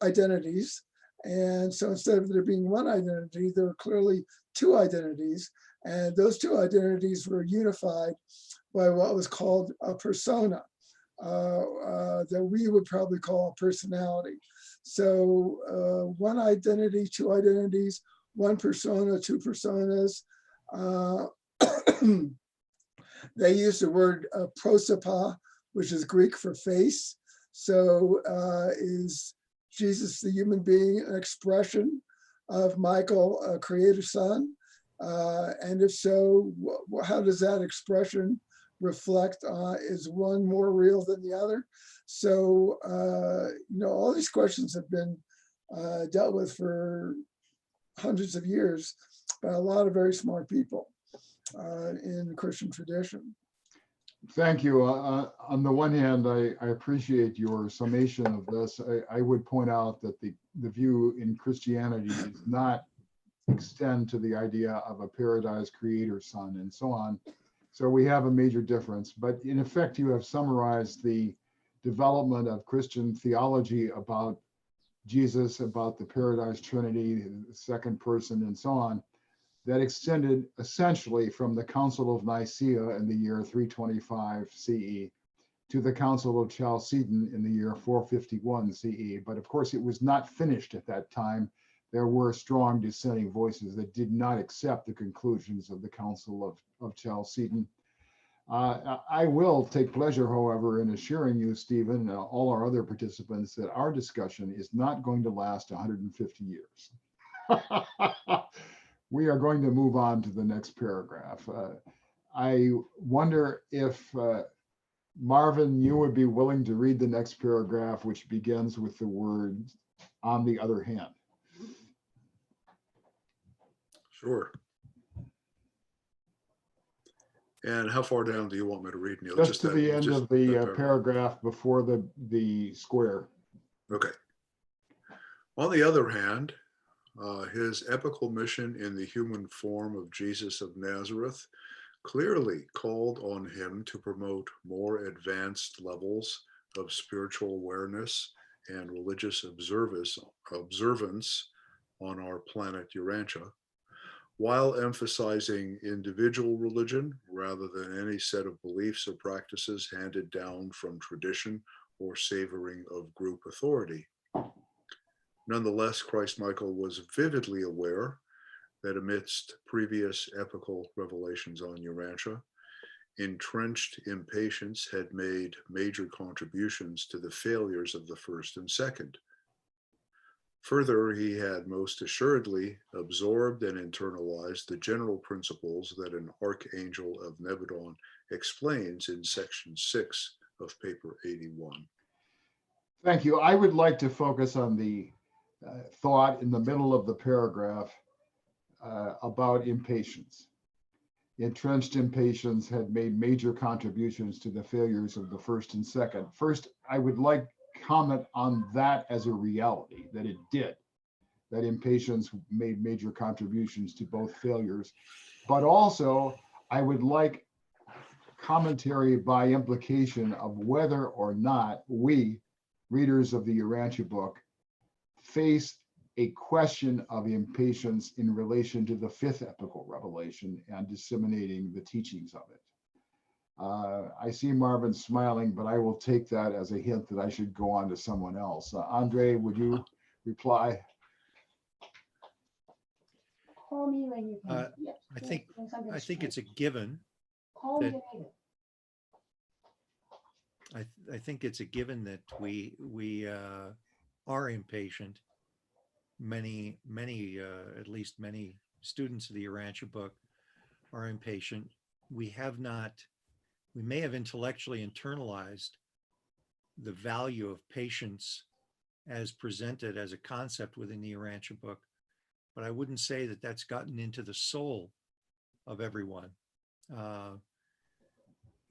identities. And so instead of there being one identity, there were clearly two identities. And those two identities were unified by what was called a persona, that we would probably call a personality. So one identity, two identities, one persona, two personas. They use the word prosopa, which is Greek for face. So is Jesus, the human being, an expression of Michael, a creator son? And if so, how does that expression reflect? Is one more real than the other? So, you know, all these questions have been dealt with for hundreds of years by a lot of very smart people in the Christian tradition. Thank you. On the one hand, I appreciate your summation of this. I would point out that the view in Christianity does not extend to the idea of a paradise creator son and so on. So we have a major difference. But in effect, you have summarized the development of Christian theology about Jesus, about the paradise trinity, the second person, and so on, that extended essentially from the Council of Nicaea in the year 325 CE to the Council of Chalcedon in the year 451 CE. But of course, it was not finished at that time. There were strong dissenting voices that did not accept the conclusions of the Council of Chalcedon. I will take pleasure, however, in assuring you, Stephen, and all our other participants, that our discussion is not going to last 150 years. We are going to move on to the next paragraph. I wonder if, Marvin, you would be willing to read the next paragraph, which begins with the word "on the other hand." Sure. And how far down do you want me to read, Neil? Just to the end of the paragraph before the square. Okay. On the other hand, his epical mission in the human form of Jesus of Nazareth clearly called on him to promote more advanced levels of spiritual awareness and religious observance on our planet Urantia, while emphasizing individual religion rather than any set of beliefs or practices handed down from tradition or savoring of group authority. Nonetheless, Christ Michael was vividly aware that amidst previous epical revelations on Urantia, entrenched impatience had made major contributions to the failures of the first and second. Further, he had most assuredly absorbed and internalized the general principles that an archangel of Nebadon explains in section 6 of paper 81. Thank you. I would like to focus on the thought in the middle of the paragraph about impatience. Entrenched impatience had made major contributions to the failures of the first and second. First, I would like comment on that as a reality, that it did, that impatience made major contributions to both failures. But also, I would like commentary by implication of whether or not we, readers of the Urantia book, face a question of impatience in relation to the fifth epical revelation and disseminating the teachings of it. I see Marvin smiling, but I will take that as a hint that I should go on to someone else. Andre, would you reply? Call me when you can. Yes. I think it's a given Call me that later. I think it's a given that we are impatient. Many, at least many students of the Urantia book are impatient. We may have intellectually internalized the value of patience as presented as a concept within the Urantia book, but I wouldn't say that that's gotten into the soul of everyone.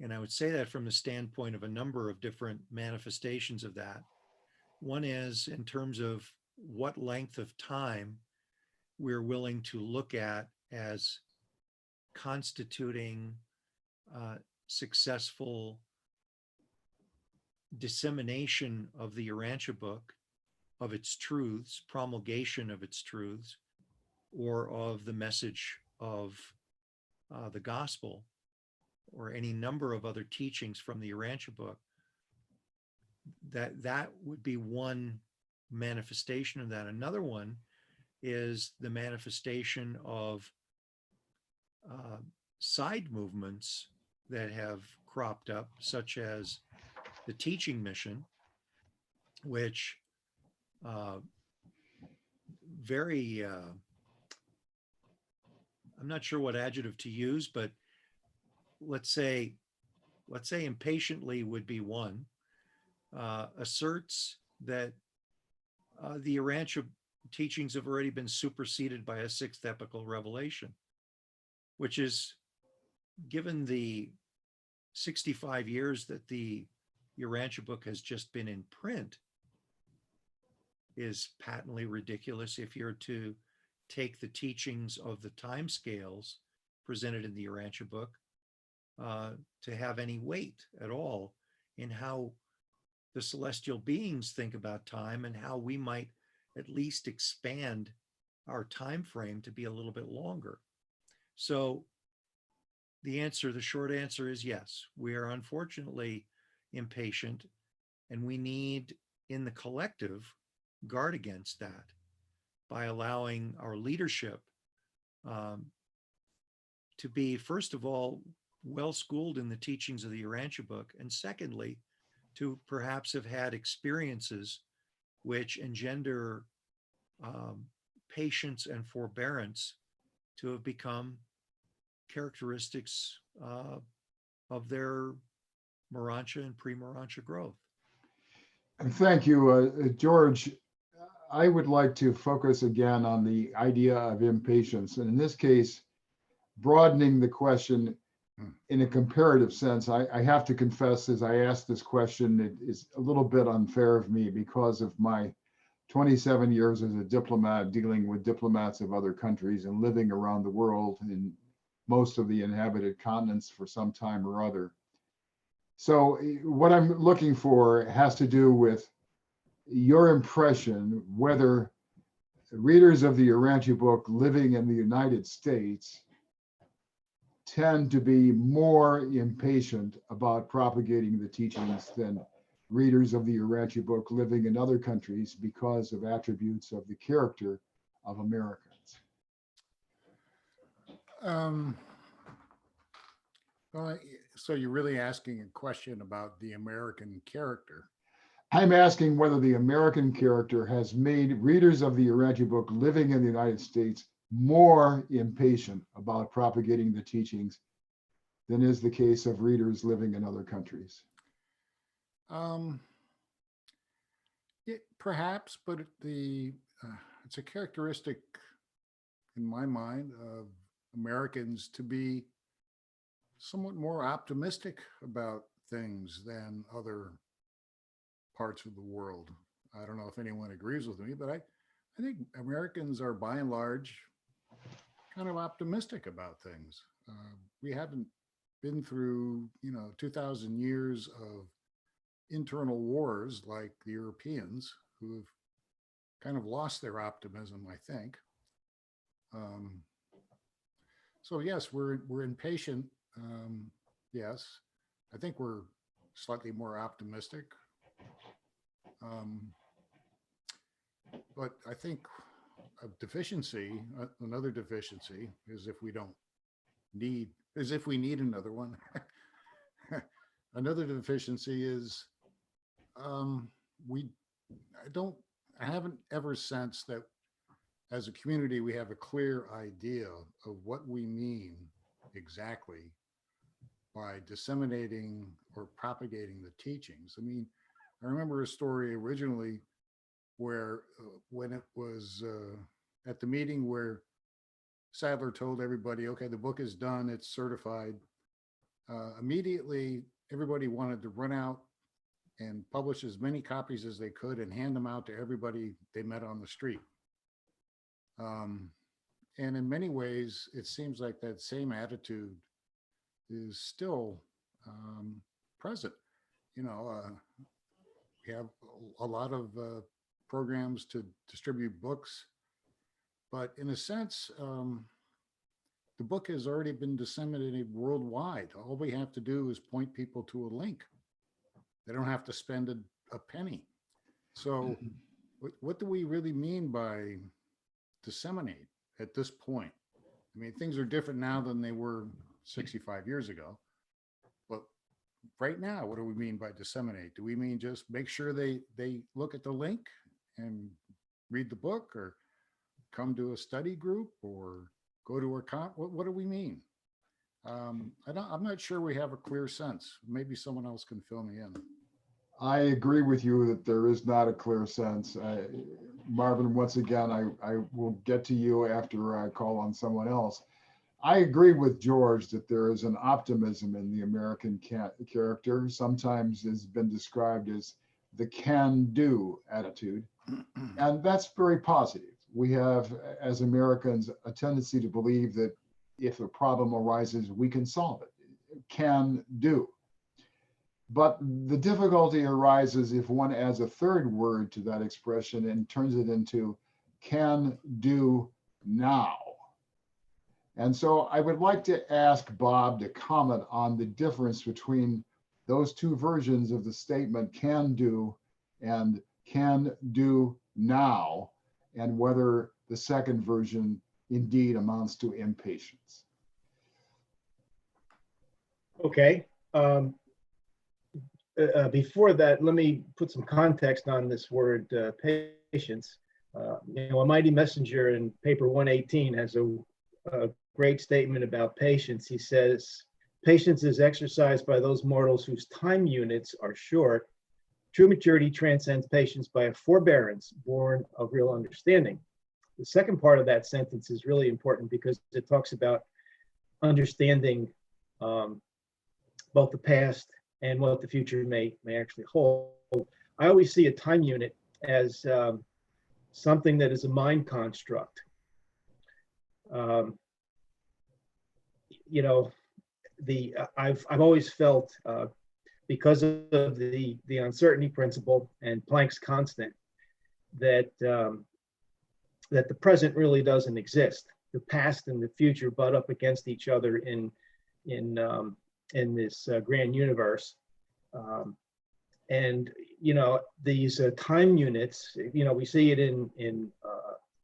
And I would say that from the standpoint of a number of different manifestations of that. One is in terms of what length of time we're willing to look at as constituting successful dissemination of the Urantia book, of its truths, promulgation of its truths, or of the message of the gospel, or any number of other teachings from the Urantia book. That would be one manifestation of that. Another one is the manifestation of side movements that have cropped up, such as the teaching mission, which very, I'm not sure what adjective to use, but let's say impatiently would be one, asserts that the Urantia teachings have already been superseded by a sixth epical revelation, which is, given the 65 years that the Urantia book has just been in print, is patently ridiculous if you're to take the teachings of the time scales presented in the Urantia book to have any weight at all in how the celestial beings think about time and how we might at least expand our time frame to be a little bit longer. So the short answer is yes, we are unfortunately impatient, and we need, in the collective, guard against that by allowing our leadership to be, first of all, well schooled in the teachings of the Urantia book, and secondly, to perhaps have had experiences which engender patience and forbearance to have become characteristics of their Morantia and pre-Morantia growth. And thank you, George. I would like to focus again on the idea of impatience, and in this case, broadening the question in a comparative sense. I have to confess, as I ask this question, it is a little bit unfair of me because of my 27 years as a diplomat, dealing with diplomats of other countries and living around the world in most of the inhabited continents for some time or other. So what I'm looking for has to do with your impression whether readers of the Urantia book living in the United States tend to be more impatient about propagating the teachings than readers of the Urantia book living in other countries because of attributes of the character of Americans. Well, so you're really asking a question about the American character. I'm asking whether the American character has made readers of the Urantia book living in the United States more impatient about propagating the teachings than is the case of readers living in other countries. Perhaps, but it's a characteristic in my mind of Americans to be somewhat more optimistic about things than other parts of the world. I don't know if anyone agrees with me, but I think Americans are by and large kind of optimistic about things. We haven't been through, 2,000 years of internal wars like the Europeans, who have kind of lost their optimism, I think. So yes, we're impatient. Yes, I think we're slightly more optimistic. But I think a deficiency, another deficiency, is if we need another one. Another deficiency is I haven't ever sensed that as a community we have a clear idea of what we mean exactly by disseminating or propagating the teachings. I mean, I remember a story originally where when it was at the meeting where Sadler told everybody, okay, the book is done, it's certified. Immediately, everybody wanted to run out and publish as many copies as they could and hand them out to everybody they met on the street. And in many ways, it seems like that same attitude is still present. You know, we have a lot of programs to distribute books, but in a sense, the book has already been disseminated worldwide. All we have to do is point people to a link. They don't have to spend a penny. So what do we really mean by disseminate at this point? I mean, things are different now than they were 65 years ago. But right now, what do we mean by disseminate? Do we mean just make sure they look at the link and read the book, or come to a study group, or go to a what do we mean? I'm not sure we have a clear sense. Maybe someone else can fill me in. I agree with you that there is not a clear sense. Marvin, once again, I will get to you after I call on someone else. I agree with George that there is an optimism in the American character. Sometimes has been described as the can-do attitude. And that's very positive. We have, as Americans, a tendency to believe that if a problem arises, we can solve it. Can do. But the difficulty arises if one adds a third word to that expression and turns it into can do now. And so I would like to ask Bob to comment on the difference between those two versions of the statement can do and can do now, and whether the second version indeed amounts to impatience. Okay. Before that, let me put some context on this word patience. A mighty messenger in paper 118 has a great statement about patience. He says, patience is exercised by those mortals whose time units are short. True maturity transcends patience by a forbearance born of real understanding. The second part of that sentence is really important because it talks about understanding both the past and what the future may actually hold. I always see a time unit as something that is a mind construct. I've always felt because of the uncertainty principle and Planck's constant that that the present really doesn't exist. The past and the future butt up against each other in this grand universe. And these time units, we see it in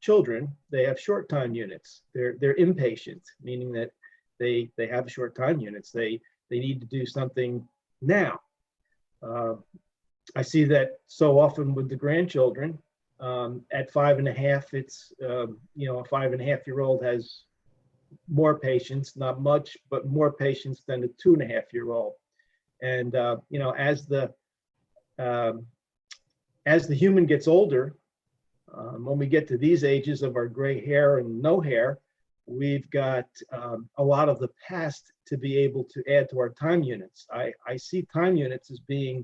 children. They have short time units. They're impatient, meaning that they have short time units. They need to do something now. I see that so often with the grandchildren. At 5.5, it's a 5.5-year-old has more patience, not much, but more patience than a 2.5-year-old. And as the human gets older, when we get to these ages of our gray hair and no hair, we've got a lot of the past to be able to add to our time units. I see time units as being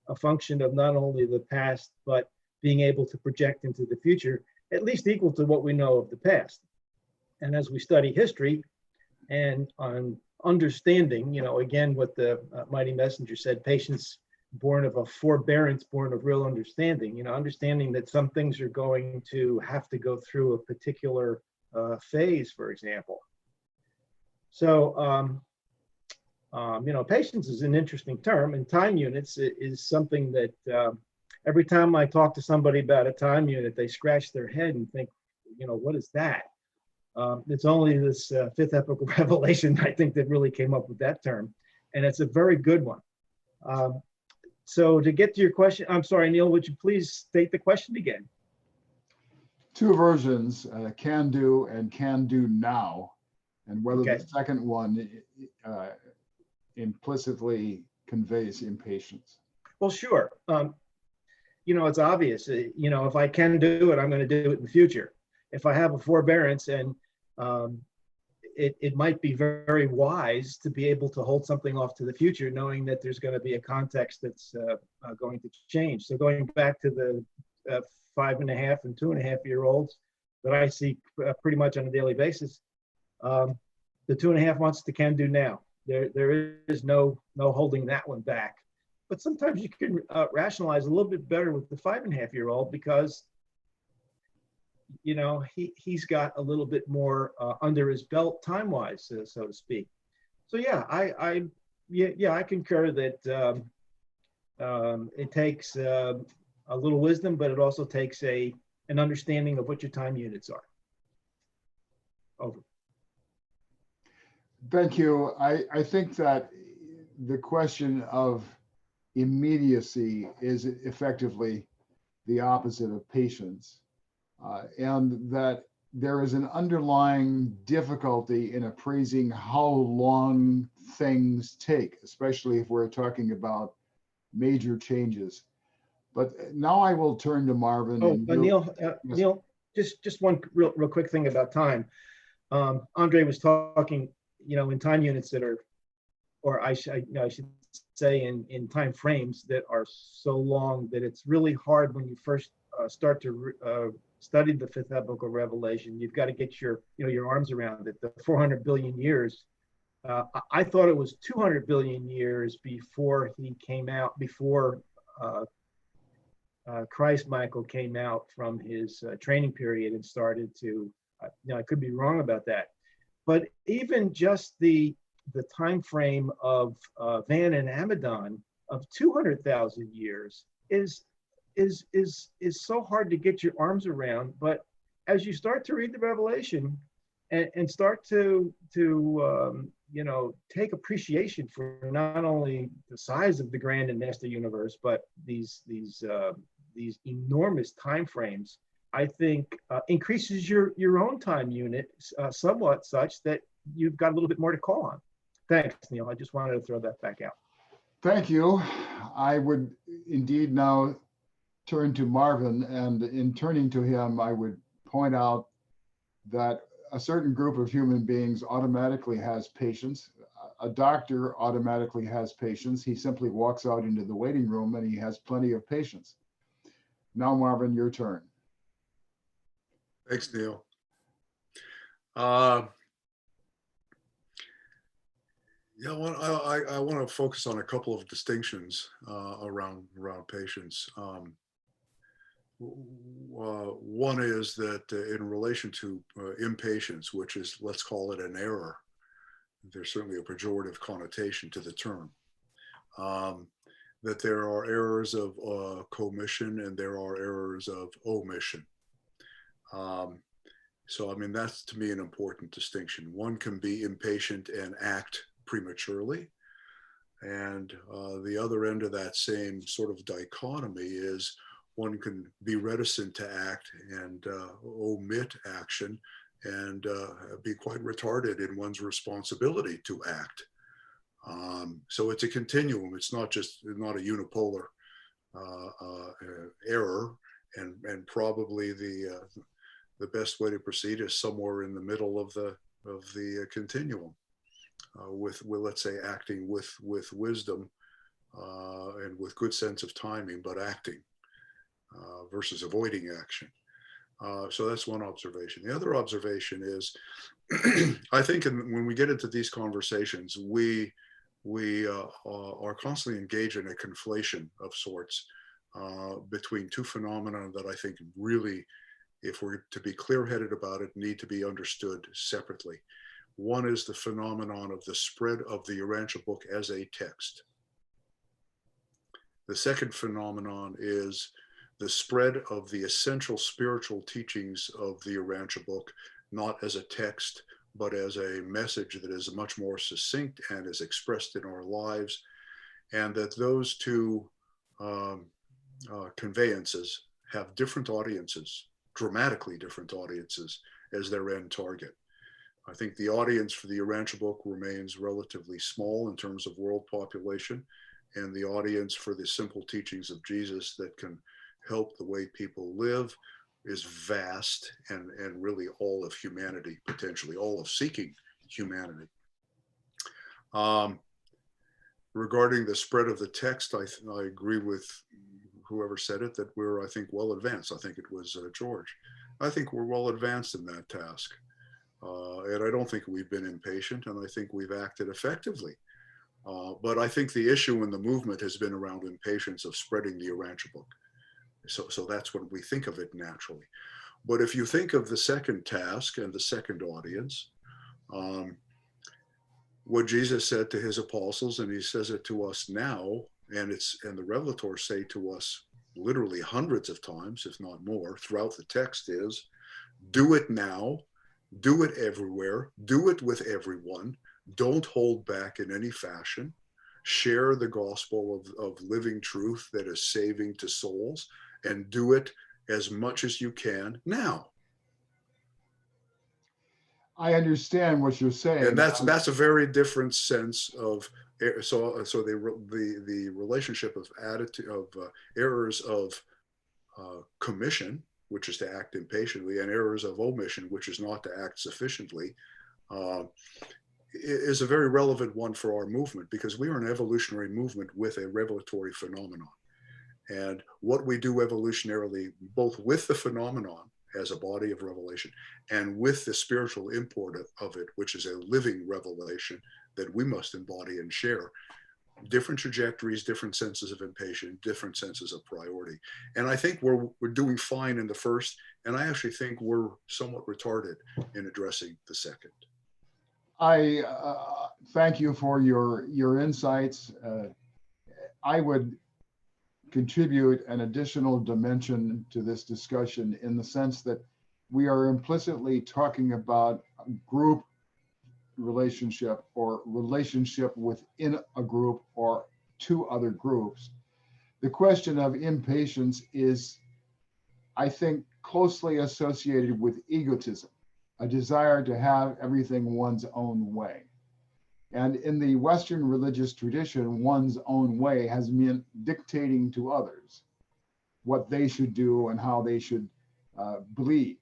a function of not only the past, but being able to project into the future, at least equal to what we know of the past. And as we study history and on understanding, again, what the mighty messenger said, patience born of a forbearance, born of real understanding, understanding that some things are going to have to go through a particular phase, for example. So, patience is an interesting term, and time units is something that every time I talk to somebody about a time unit, they scratch their head and think, what is that? It's only this fifth epochal revelation, I think, that really came up with that term, and it's a very good one. So to get to your question, I'm sorry, Neil, would you please state the question again? Two versions, can do and can do now, and whether Okay. the second one implicitly conveys impatience. Well, sure. It's obvious. If I can do it, I'm going to do it in the future. If I have a forbearance, and it might be very, very wise to be able to hold something off to the future, knowing that there's going to be a context that's going to change. So going back to the 5.5 and 2.5-year-olds that I see pretty much on a daily basis, the 2.5 wants to can do now. There is no holding that one back. But sometimes you can rationalize a little bit better with the 5.5-year-old because he's got a little bit more under his belt time-wise, so to speak. So yeah, I concur that it takes a little wisdom, but it also takes an understanding of what your time units are. Over. Thank you. I think that the question of immediacy is effectively the opposite of patience, and that there is an underlying difficulty in appraising how long things take, especially if we're talking about major changes. But now I will turn to Marvin. Neil, Yes. Neil, just one real quick thing about time. Andre was talking, in time units that are, or I should say in time frames that are so long that it's really hard when you first start to study the fifth epochal revelation. You've got to get your arms around it. The 400 billion years. I thought it was 200 billion years before he came out, before Christ Michael came out from his training period and started to, I could be wrong about that. But even just the time frame of Van and Amadon of 200,000 years is so hard to get your arms around. But as you start to read the Revelation and start to take appreciation for not only the size of the grand and master universe, but these enormous time frames, I think increases your own time unit somewhat, such that you've got a little bit more to call on. Thanks, Neil. I just wanted to throw that back out. Thank you. I would indeed now turn to Marvin, and in turning to him, I would point out that a certain group of human beings automatically has patience. A doctor automatically has patience. He simply walks out into the waiting room and he has plenty of patience. Now, Marvin, your turn. Thanks, Neil. Yeah, I want to focus on a couple of distinctions around patience. One is that in relation to impatience, which is, let's call it an error, there's certainly a pejorative connotation to the term, that there are errors of commission and there are errors of omission. So, I mean, that's to me an important distinction. One can be impatient and act prematurely. And the other end of that same sort of dichotomy is one can be reticent to act and omit action and be quite retarded in one's responsibility to act. So it's a continuum. It's not a unipolar error, and probably the best way to proceed is somewhere in the middle of the continuum, with let's say acting with wisdom and with good sense of timing, but acting versus avoiding action. So that's one observation. The other observation is, I think when we get into these conversations, we we are constantly engaged in a conflation of sorts between two phenomena that I think really, if we're to be clear-headed about it, need to be understood separately. One is the phenomenon of the spread of the Urantia book as a text. The second phenomenon is the spread of the essential spiritual teachings of the Urantia book, not as a text, but as a message that is much more succinct and is expressed in our lives, and that those two conveyances have different audiences, dramatically different audiences, as their end target. I think the audience for the Urantia book remains relatively small in terms of world population, and the audience for the simple teachings of Jesus that can help the way people live is vast, and really all of humanity, potentially all of seeking humanity. Regarding the spread of the text, I agree with whoever said it, that we're, I think, well advanced. I think it was George. I think we're well advanced in that task. And I don't think we've been impatient, and I think we've acted effectively. But I think the issue in the movement has been around impatience of spreading the Urantia book. So that's when we think of it naturally. But if you think of the second task and the second audience, what Jesus said to his apostles, and he says it to us now, and the revelators say to us literally hundreds of times, if not more, throughout the text is, do it now, do it everywhere, do it with everyone, don't hold back in any fashion, share the gospel of living truth that is saving to souls, and do it as much as you can now. I understand what you're saying. And that's a very different sense of, so the relationship of attitude, of errors of commission, which is to act impatiently, and errors of omission, which is not to act sufficiently, is a very relevant one for our movement, because we are an evolutionary movement with a revelatory phenomenon. And what we do evolutionarily, both with the phenomenon as a body of revelation and with the spiritual import of it, which is a living revelation that we must embody and share, different trajectories, different senses of impatience, different senses of priority. And I think we're doing fine in the first, and I actually think we're somewhat retarded in addressing the second. I thank you for your insights. I would contribute an additional dimension to this discussion in the sense that we are implicitly talking about a group relationship or relationship within a group or two other groups. The question of impatience is, I think, closely associated with egotism, a desire to have everything one's own way. And in the Western religious tradition, one's own way has meant dictating to others what they should do and how they should believe.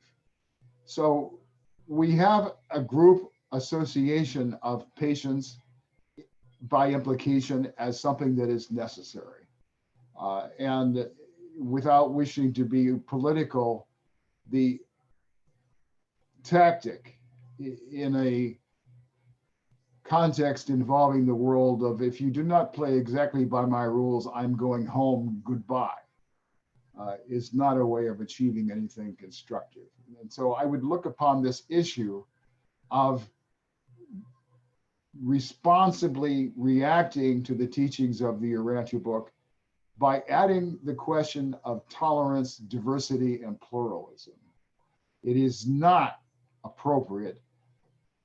So we have a group association of patience by implication as something that is necessary. And without wishing to be political, the tactic in a context involving the world of, if you do not play exactly by my rules, I'm going home, goodbye, is not a way of achieving anything constructive. And so I would look upon this issue of responsibly reacting to the teachings of the Urantia book by adding the question of tolerance, diversity, and pluralism. It is not appropriate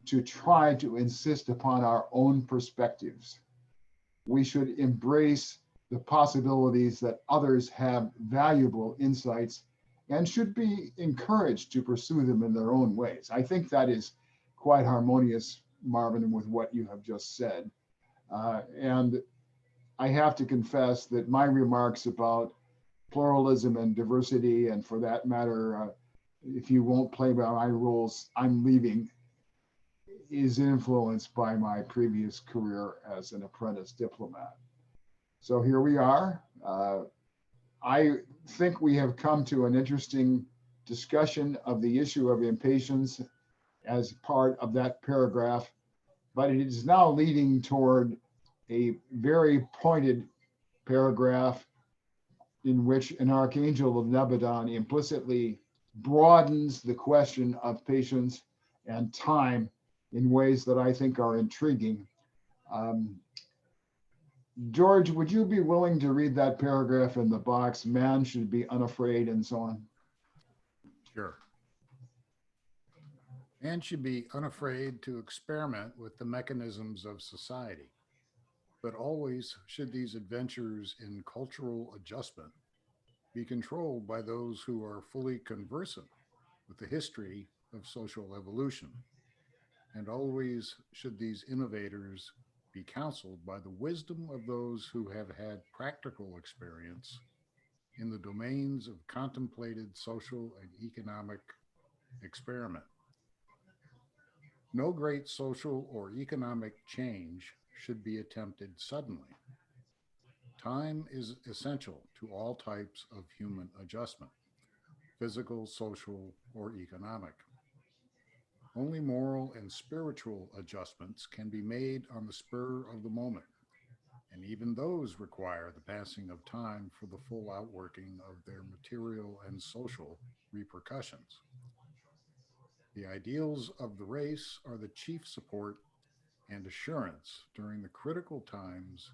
to try to insist upon our own perspectives. We should embrace the possibilities that others have valuable insights and should be encouraged to pursue them in their own ways. I think that is quite harmonious, Marvin, with what you have just said. And I have to confess that my remarks about pluralism and diversity, and for that matter, if you won't play by my rules, I'm leaving, is influenced by my previous career as an apprentice diplomat. So here we are. I think we have come to an interesting discussion of the issue of impatience as part of that paragraph, but it is now leading toward a very pointed paragraph in which an archangel of Nebadon implicitly broadens the question of patience and time in ways that I think are intriguing. George, would you be willing to read that paragraph in the box, man should be unafraid and so on? Sure. Man should be unafraid to experiment with the mechanisms of society, but always should these adventures in cultural adjustment be controlled by those who are fully conversant with the history of social evolution. And always should these innovators be counseled by the wisdom of those who have had practical experience in the domains of contemplated social and economic experiment. No great social or economic change should be attempted suddenly. Time is essential to all types of human adjustment, physical, social, or economic. Only moral and spiritual adjustments can be made on the spur of the moment, and even those require the passing of time for the full outworking of their material and social repercussions. The ideals of the race are the chief support and assurance during the critical times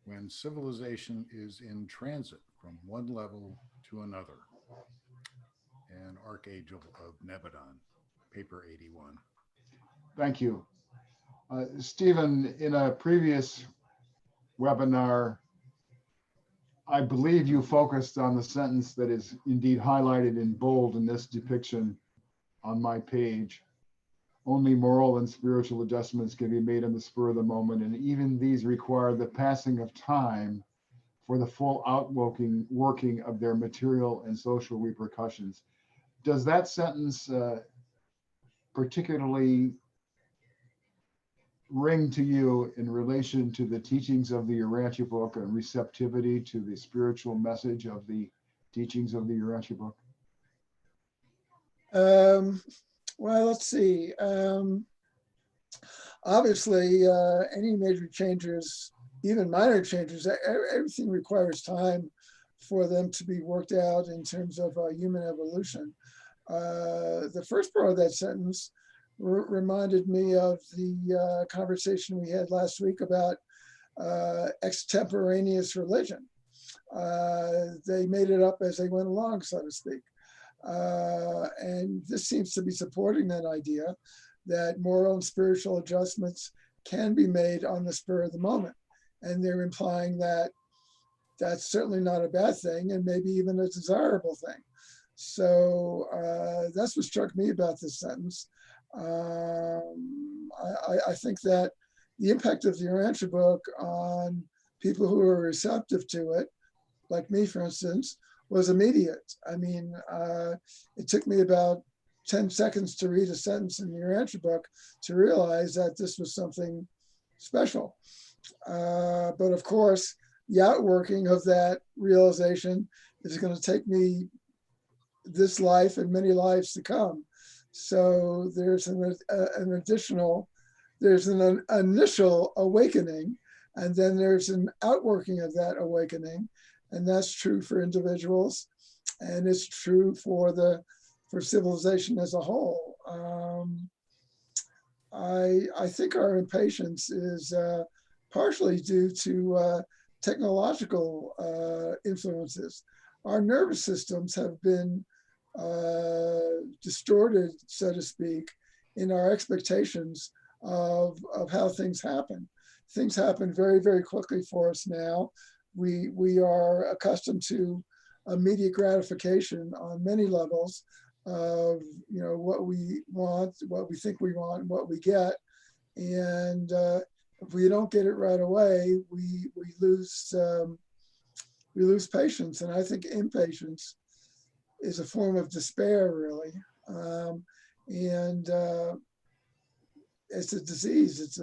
when civilization is in transit from one level to another. An Archangel of Nebadon, paper 81. Thank you. Stephen, in a previous webinar, I believe you focused on the sentence that is indeed highlighted in bold in this depiction on my page. Only moral and spiritual adjustments can be made on the spur of the moment, and even these require the passing of time for the full outworking of their material and social repercussions. Does that sentence particularly ring to you in relation to the teachings of the Urantia book and receptivity to the spiritual message of the teachings of the Urantia book? Well, let's see. Obviously, any major changes, even minor changes, everything requires time for them to be worked out in terms of human evolution. The first part of that sentence reminded me of the conversation we had last week about extemporaneous religion. They made it up as they went along, so to speak. And this seems to be supporting that idea that moral and spiritual adjustments can be made on the spur of the moment. And they're implying that that's certainly not a bad thing and maybe even a desirable thing. So that's what struck me about this sentence. I think that the impact of the Urantia book on people who are receptive to it, like me, for instance, was immediate. I mean, it took me about 10 seconds to read a sentence in the Urantia book to realize that this was something special. But of course, the outworking of that realization is going to take me this life and many lives to come. So there's an initial awakening, and then there's an outworking of that awakening. And that's true for individuals, and it's true for civilization as a whole. I think our impatience is partially due to technological influences. Our nervous systems have been distorted, so to speak, in our expectations of how things happen. Things happen very, very quickly for us now. We are accustomed to immediate gratification on many levels of what we want, what we think we want, and what we get. And if we don't get it right away, we lose patience. And I think impatience is a form of despair, really. And it's a disease.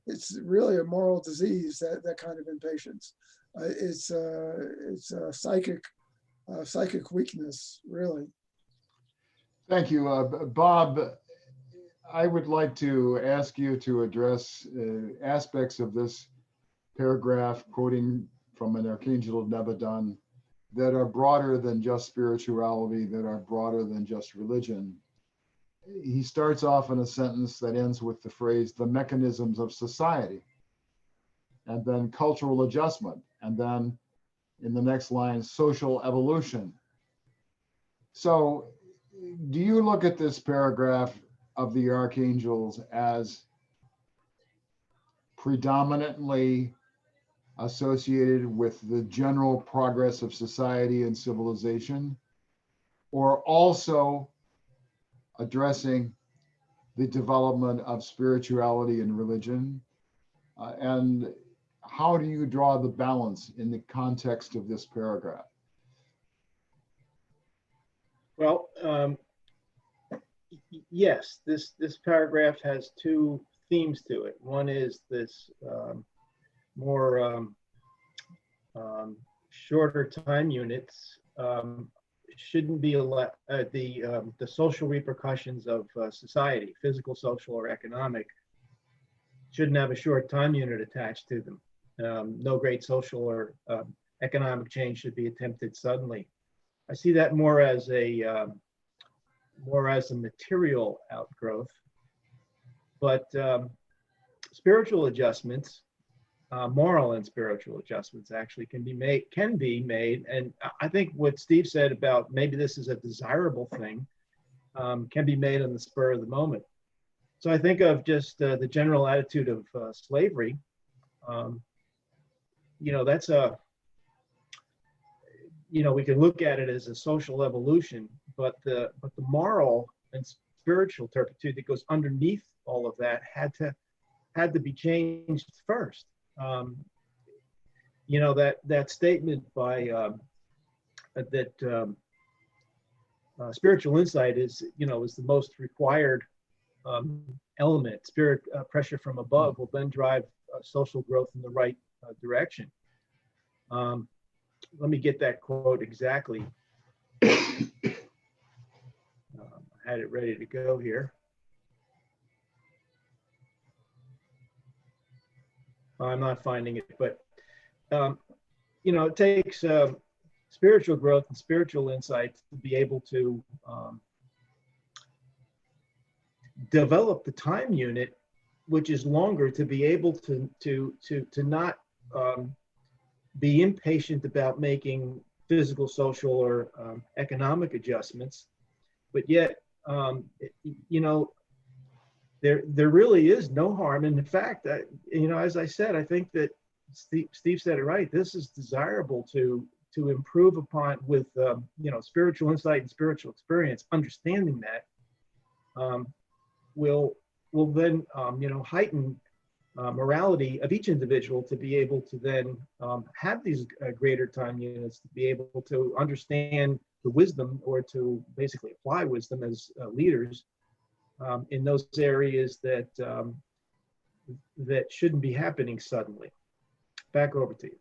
It's really a moral disease, that kind of impatience. It's a psychic weakness, really. Thank you, Bob. I would like to ask you to address aspects of this paragraph quoting from an Archangel of Nebadon that are broader than just spirituality, that are broader than just religion. He starts off in a sentence that ends with the phrase, the mechanisms of society, and then cultural adjustment, and then in the next line, social evolution. So do you look at this paragraph of the archangels as predominantly associated with the general progress of society and civilization, or also addressing the development of spirituality and religion? And how do you draw the balance in the context of this paragraph? Well, yes, this paragraph has two themes to it. One is this more shorter time units shouldn't be the social repercussions of society, physical, social, or economic, shouldn't have a short time unit attached to them. No great social or economic change should be attempted suddenly. I see that more as a material outgrowth, but spiritual adjustments, moral and spiritual adjustments actually can be made. And I think what Steve said about maybe this is a desirable thing can be made on the spur of the moment. So I think of just the general attitude of slavery. That's we can look at it as a social evolution, but the moral and spiritual turpitude that goes underneath all of that had to be changed first. That statement by spiritual insight is the most required element. Spirit pressure from above will then drive social growth in the right direction. Let me get that quote exactly. I had it ready to go here. I'm not finding it, but it takes spiritual growth and spiritual insight to be able to develop the time unit, which is longer, to be able to not be impatient about making physical, social, or economic adjustments, but yet there really is no harm. And in fact, as I said, I think that Steve said it right. This is desirable to improve upon with spiritual insight and spiritual experience. Understanding that will then heighten morality of each individual to be able to then have these greater time units, to be able to understand the wisdom, or to basically apply wisdom as leaders in those areas that shouldn't be happening suddenly. Back over to you.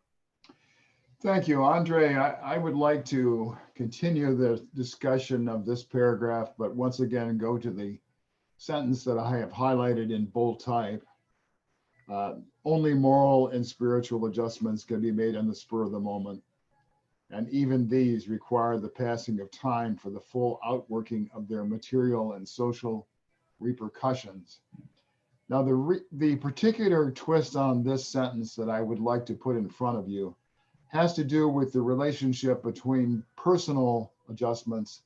Thank you, Andre. I would like to continue the discussion of this paragraph, but once again, go to the sentence that I have highlighted in bold type. Only moral and spiritual adjustments can be made on the spur of the moment. And even these require the passing of time for the full outworking of their material and social repercussions. Now, the particular twist on this sentence that I would like to put in front of you has to do with the relationship between personal adjustments,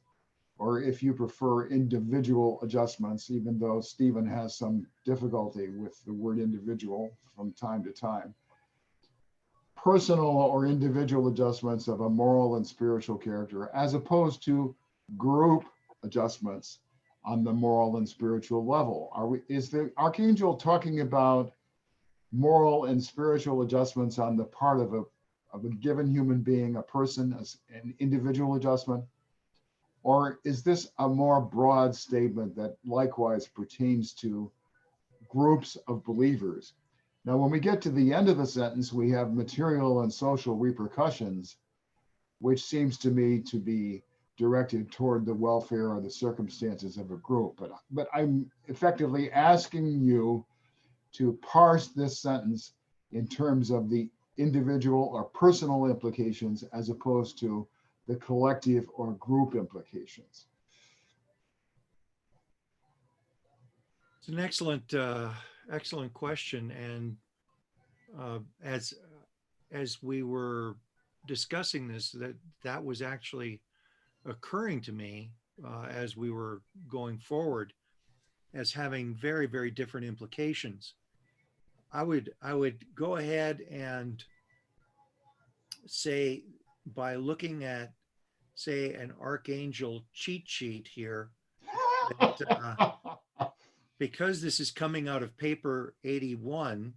or if you prefer, individual adjustments, even though Stephen has some difficulty with the word individual from time to time. Personal or individual adjustments of a moral and spiritual character, as opposed to group adjustments on the moral and spiritual level. Is the archangel talking about moral and spiritual adjustments on the part of a given human being, a person, as an individual adjustment? Or is this a more broad statement that likewise pertains to groups of believers? Now, when we get to the end of the sentence, we have material and social repercussions, which seems to me to be directed toward the welfare or the circumstances of a group. But I'm effectively asking you to parse this sentence in terms of the individual or personal implications as opposed to the collective or group implications. It's an excellent question. And as we were discussing this, that was actually occurring to me as we were going forward as having very, very different implications. I would go ahead and say, by looking at, say, an archangel cheat sheet here, that, because this is coming out of paper 81,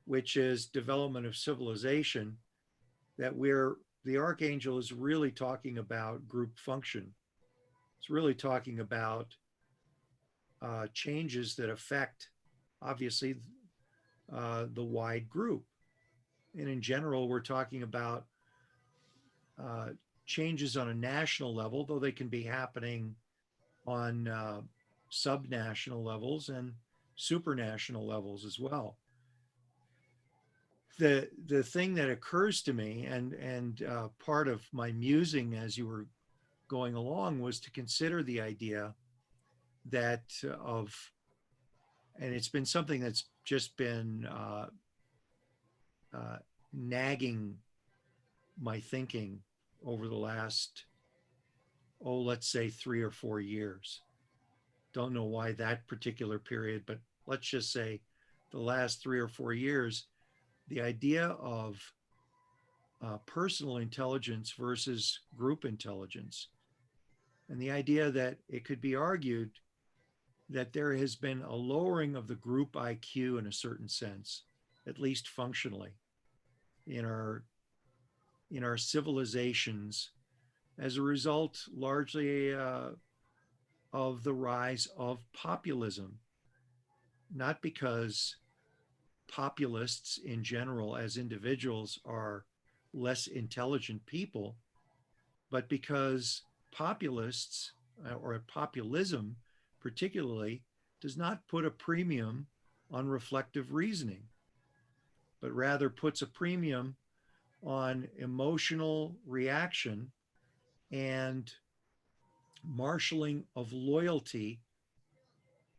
which is development of civilization, that the archangel is really talking about group function. It's really talking about changes that affect, obviously, the wide group. And in general, we're talking about changes on a national level, though they can be happening on subnational levels and supranational levels as well. The thing that occurs to me, and part of my musing as you were going along, was to consider the idea that and it's been something that's just been nagging my thinking over the last, let's say 3 or 4 years. Don't know why that particular period, but let's just say the last 3 or 4 years, the idea of personal intelligence versus group intelligence, and the idea that it could be argued that there has been a lowering of the group IQ in a certain sense, at least functionally, in our civilizations, as a result largely of the rise of populism. Not because populists in general as individuals are less intelligent people, but because populists or populism particularly does not put a premium on reflective reasoning, but rather puts a premium on emotional reaction and marshaling of loyalty,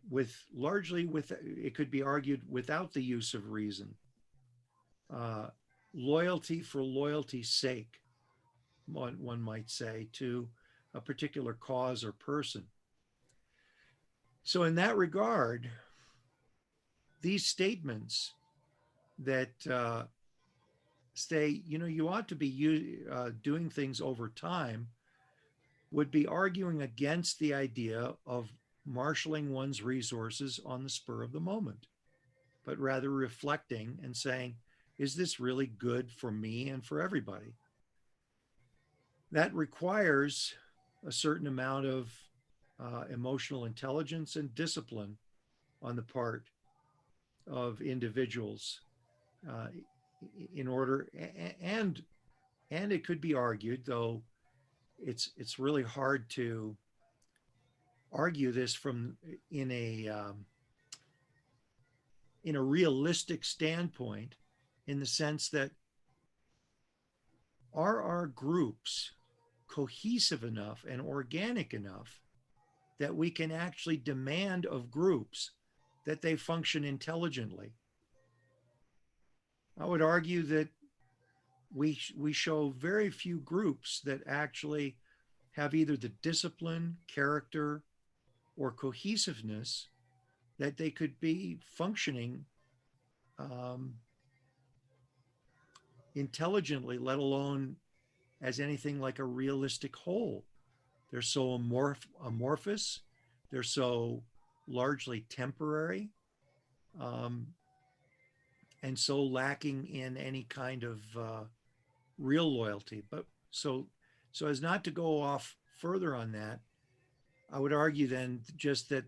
with largely, with, it could be argued, without the use of reason. Loyalty for loyalty's sake, one might say, to a particular cause or person. So in that regard, these statements that say, you ought to be doing things over time, would be arguing against the idea of marshaling one's resources on the spur of the moment, but rather reflecting and saying, is this really good for me and for everybody? That requires a certain amount of emotional intelligence and discipline on the part of individuals in order, and it could be argued, though it's really hard to argue this from in a realistic standpoint, in the sense that, are our groups cohesive enough and organic enough that we can actually demand of groups that they function intelligently? I would argue that we show very few groups that actually have either the discipline, character, or cohesiveness that they could be functioning intelligently, let alone as anything like a realistic whole. They're so amorphous, they're so largely temporary, and so lacking in any kind of real loyalty. But so as not to go off further on that, I would argue then just that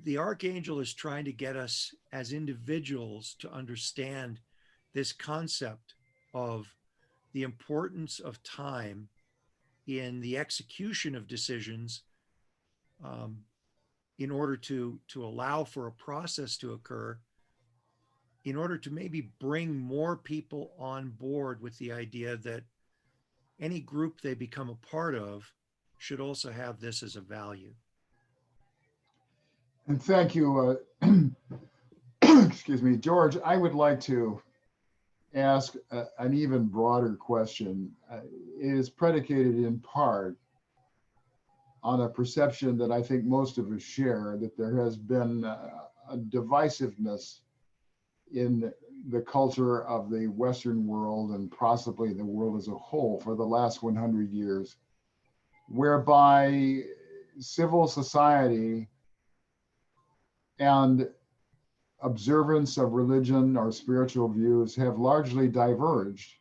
the archangel is trying to get us as individuals to understand this concept of the importance of time in the execution of decisions, in order to allow for a process to occur in order to maybe bring more people on board with the idea that any group they become a part of should also have this as a value. And thank you. Excuse me, George, I would like to ask an even broader question. It is predicated in part on a perception that I think most of us share, that there has been a divisiveness in the culture of the Western world and possibly the world as a whole for the last 100 years, whereby civil society and observance of religion or spiritual views have largely diverged,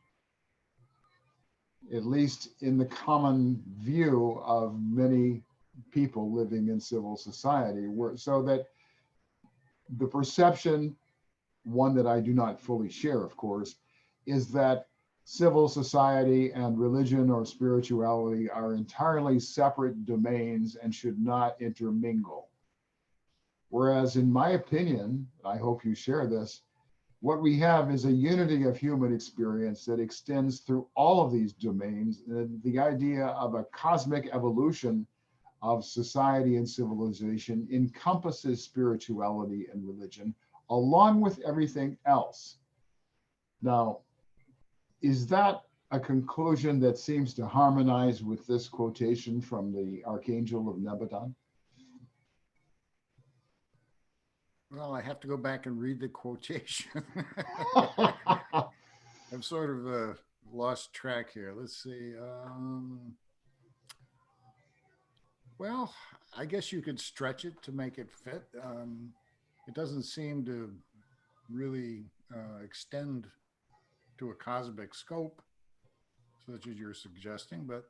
at least in the common view of many people living in civil society, so that the perception, one that I do not fully share, of course, is that civil society and religion or spirituality are entirely separate domains and should not intermingle. Whereas in my opinion, I hope you share this, what we have is a unity of human experience that extends through all of these domains. The idea of a cosmic evolution of society and civilization encompasses spirituality and religion, along with everything else. Now, is that a conclusion that seems to harmonize with this quotation from the Archangel of Nebuchadnezzar? Well, I have to go back and read the quotation. I've sort of lost track here. Let's see. Well, I guess you could stretch it to make it fit. It doesn't seem to really extend to a cosmic scope, such as you're suggesting, but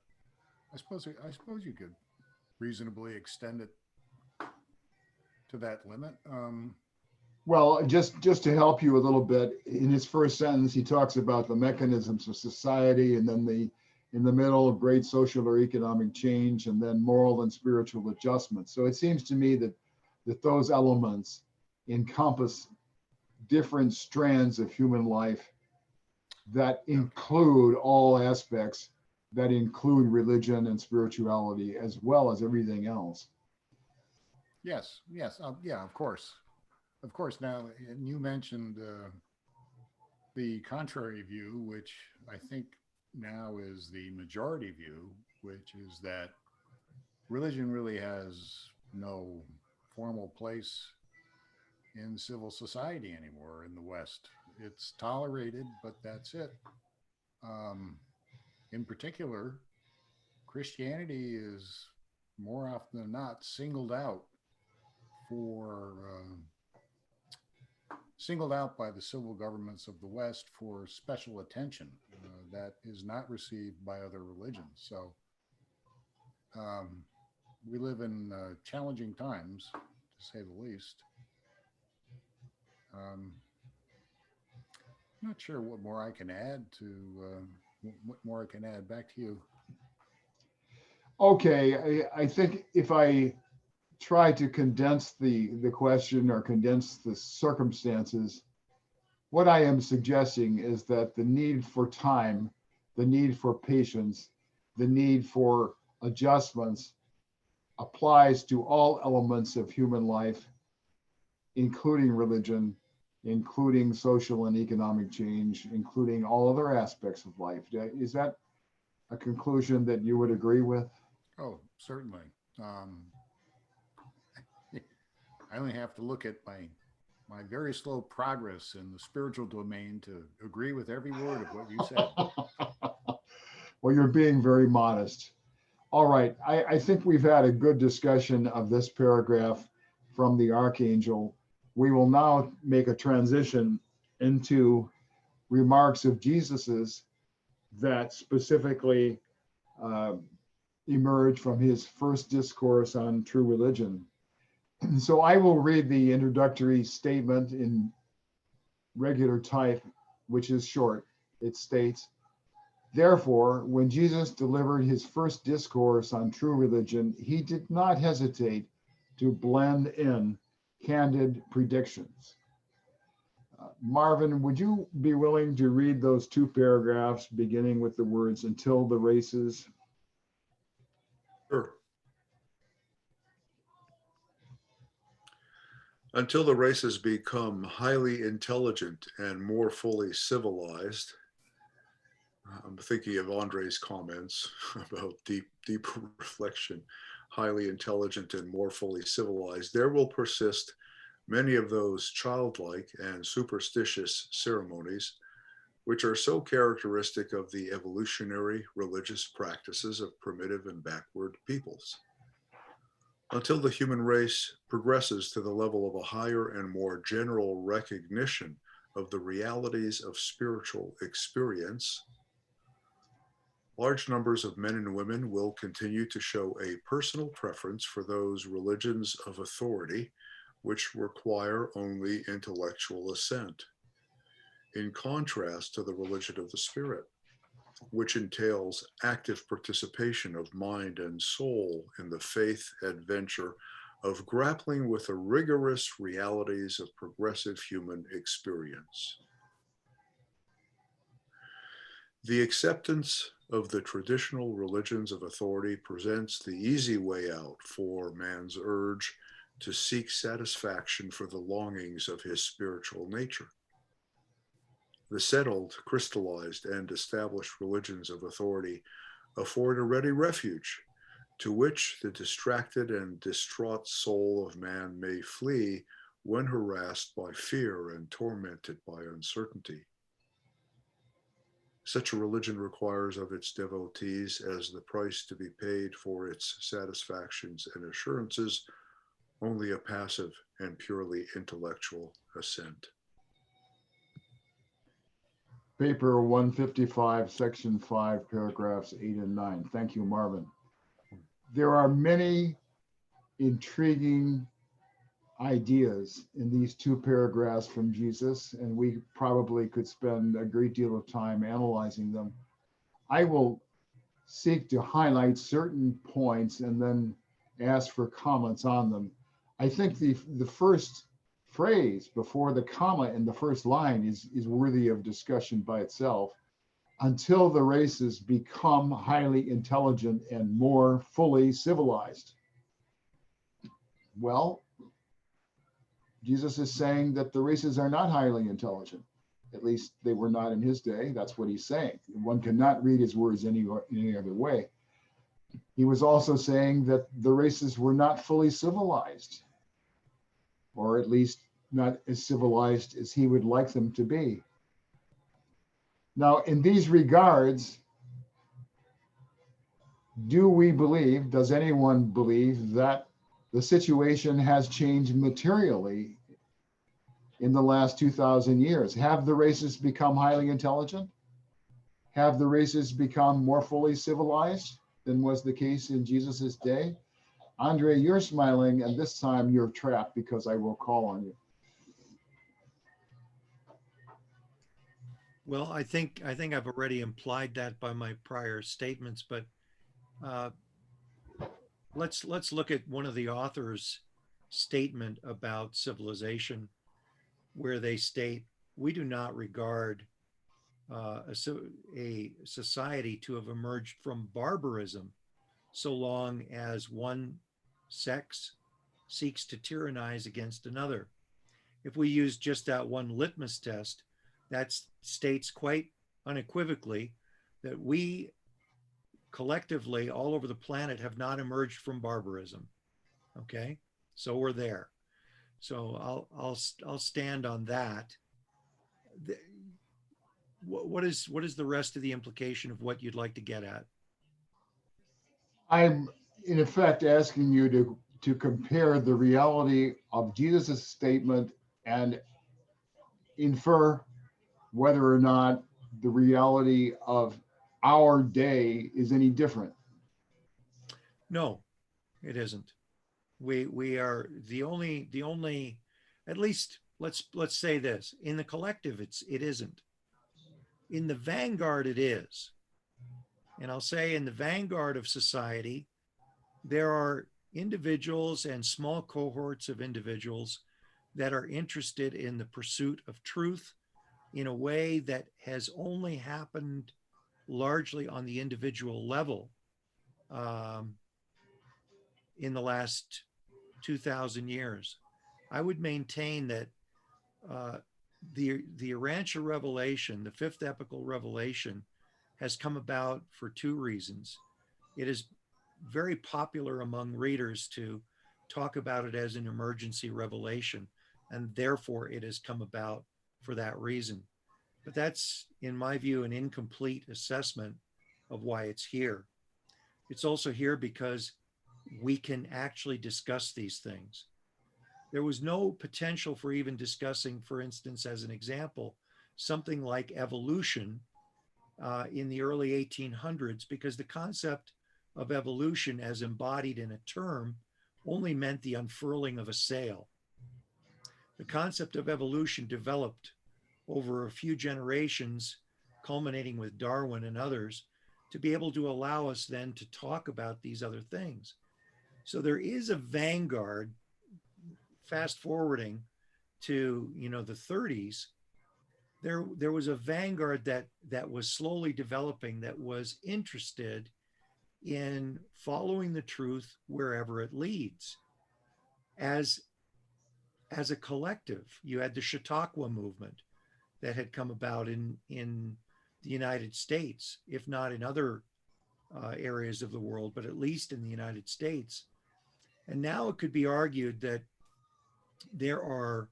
I suppose you could reasonably extend it to that limit. Well, just to help you a little bit, in his first sentence, he talks about the mechanisms of society, and then in the middle, great social or economic change, and then moral and spiritual adjustment. So it seems to me that those elements encompass different strands of human life that include all aspects, that include religion and spirituality, as well as everything else. Yes, yeah, of course. Of course. Now, and you mentioned the contrary view, which I think now is the majority view, which is that religion really has no formal place in civil society anymore in the West. It's tolerated, but that's it. In particular, Christianity is more often than not singled out by the civil governments of the West for special attention that is not received by other religions. So we live in challenging times, to say the least. I'm not sure what more I can add back to you. Okay, I think if I try to condense the question or condense the circumstances, what I am suggesting is that the need for time, the need for patience, the need for adjustments applies to all elements of human life, including religion, including social and economic change, including all other aspects of life. Is that a conclusion that you would agree with? Oh, certainly. I only have to look at my very slow progress in the spiritual domain to agree with every word of what you said. Well, you're being very modest. All right, I think we've had a good discussion of this paragraph from the Archangel. We will now make a transition into remarks of Jesus's that specifically emerge from his first discourse on true religion. So I will read the introductory statement in regular type, which is short. It states, "Therefore, when Jesus delivered his first discourse on true religion, he did not hesitate to blend in candid predictions." Marvin, would you be willing to read those two paragraphs beginning with the words "until the races"? Sure. Until the races become highly intelligent and more fully civilized, I'm thinking of Andre's comments about deep reflection, highly intelligent and more fully civilized, there will persist many of those childlike and superstitious ceremonies which are so characteristic of the evolutionary religious practices of primitive and backward peoples. Until the human race progresses to the level of a higher and more general recognition of the realities of spiritual experience, large numbers of men and women will continue to show a personal preference for those religions of authority which require only intellectual assent, in contrast to the religion of the spirit, which entails active participation of mind and soul in the faith adventure of grappling with the rigorous realities of progressive human experience. The acceptance of the traditional religions of authority presents the easy way out for man's urge to seek satisfaction for the longings of his spiritual nature. The settled, crystallized, and established religions of authority afford a ready refuge to which the distracted and distraught soul of man may flee when harassed by fear and tormented by uncertainty. Such a religion requires of its devotees, as the price to be paid for its satisfactions and assurances, only a passive and purely intellectual assent. Paper 155, section 5, paragraphs 8 and 9. Thank you, Marvin. There are many intriguing ideas in these two paragraphs from Jesus, and we probably could spend a great deal of time analyzing them. I will seek to highlight certain points and then ask for comments on them. I think the first phrase before the comma in the first line is worthy of discussion by itself. Until the races become highly intelligent and more fully civilized. Well, Jesus is saying that the races are not highly intelligent. At least they were not in his day. That's what he's saying. One cannot read his words any other way. He was also saying that the races were not fully civilized, or at least not as civilized as he would like them to be. Now, in these regards, does anyone believe that the situation has changed materially in the last 2,000 years? Have the races become highly intelligent? Have the races become more fully civilized than was the case in Jesus's day? Andre, you're smiling, and this time you're trapped because I will call on you. Well, I think I've already implied that by my prior statements, but let's look at one of the authors' statement about civilization, where they state, "We do not regard a society to have emerged from barbarism so long as one sex seeks to tyrannize against another." If we use just that one litmus test, that states quite unequivocally that we collectively all over the planet have not emerged from barbarism. Okay, so we're there. So I'll stand on that. What is the rest of the implication of what you'd like to get at? I'm in effect asking you to compare the reality of Jesus' statement and infer whether or not the reality of our day is any different. No, it isn't. We are the only, at least let's say this, in the collective it isn't. In the vanguard it is. And I'll say in the vanguard of society, there are individuals and small cohorts of individuals that are interested in the pursuit of truth in a way that has only happened largely on the individual level in the last 2,000 years. I would maintain that the Urantia revelation, the fifth epical revelation, has come about for two reasons. It is very popular among readers to talk about it as an emergency revelation, and therefore it has come about for that reason. But that's, in my view, an incomplete assessment of why it's here. It's also here because we can actually discuss these things. There was no potential for even discussing, for instance, as an example, something like evolution in the early 1800s, because the concept of evolution as embodied in a term only meant the unfurling of a sail. The concept of evolution developed over a few generations, culminating with Darwin and others, to be able to allow us then to talk about these other things. So there is a vanguard, fast forwarding to, the 30s, there was a vanguard that was slowly developing, that was interested in following the truth wherever it leads. As a collective, you had the Chautauqua movement that had come about in the United States, if not in other areas of the world, but at least in the United States. And now it could be argued that there are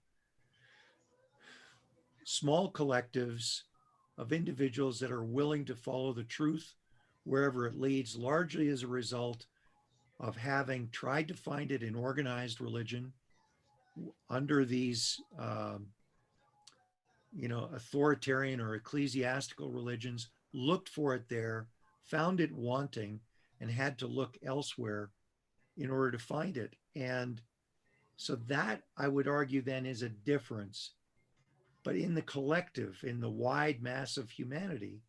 small collectives of individuals that are willing to follow the truth wherever it leads, largely as a result of having tried to find it in organized religion under these authoritarian or ecclesiastical religions, looked for it there, found it wanting, and had to look elsewhere in order to find it. And so that, I would argue, then is a difference. But in the collective, in the wide mass of humanity,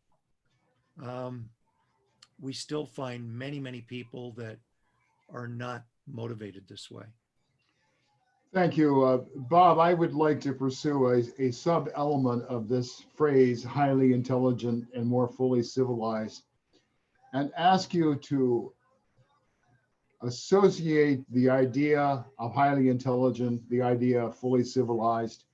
we still find many, many people that are not motivated this way. Thank you. Bob, I would like to pursue a sub-element of this phrase, highly intelligent and more fully civilized, and ask you to associate the idea of highly intelligent, the idea of fully civilized,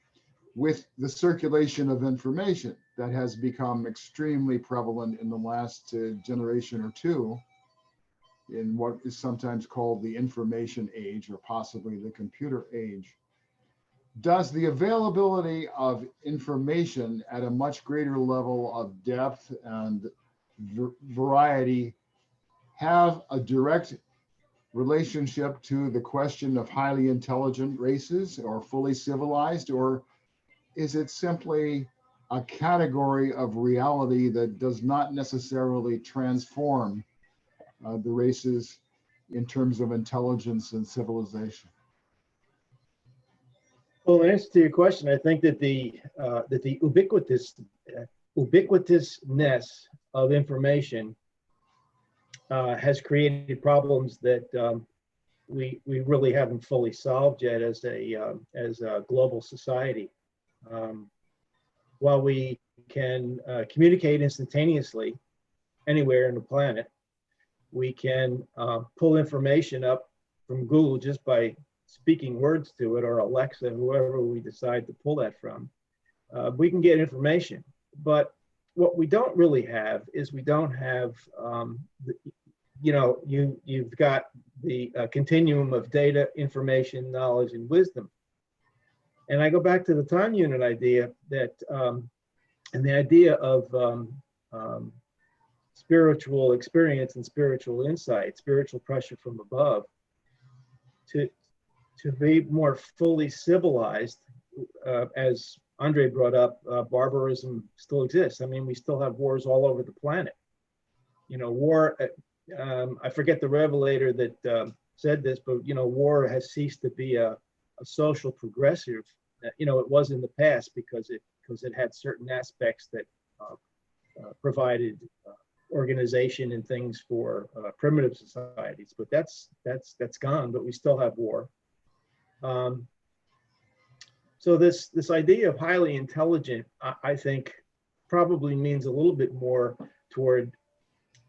with the circulation of information that has become extremely prevalent in the last generation or two in what is sometimes called the information age, or possibly the computer age. Does the availability of information at a much greater level of depth and variety have a direct relationship to the question of highly intelligent races or fully civilized, or is it simply a category of reality that does not necessarily transform the races in terms of intelligence and civilization? Well, in answer to your question, I think that the ubiquitousness of information has created problems that we really haven't fully solved yet as a global society. While we can communicate instantaneously anywhere on the planet, we can pull information up from Google just by speaking words to it, or Alexa, whoever we decide to pull that from. We can get information, but what we don't really have is we don't have, you've got the continuum of data, information, knowledge, and wisdom. And I go back to the time unit idea that, and the idea of spiritual experience and spiritual insight, spiritual pressure from above, to be more fully civilized. As Andre brought up, barbarism still exists. I mean, we still have wars all over the planet. War, I forget the revelator that said this, but, war has ceased to be a social progressive. It was in the past because it had certain aspects that provided organization and things for primitive societies, but that's gone. But we still have war. So this idea of highly intelligent, I think, probably means a little bit more toward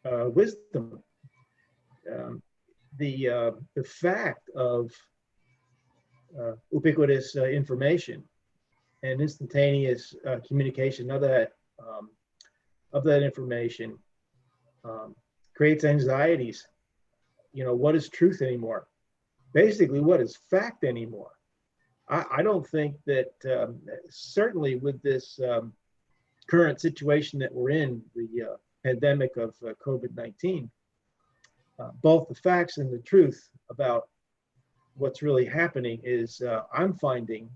wisdom. The fact of ubiquitous information and instantaneous communication of that information creates anxieties. What is truth anymore? Basically, what is fact anymore? I don't think that, certainly with this current situation that we're in, the pandemic of COVID-19, both the facts and the truth about what's really happening is I'm finding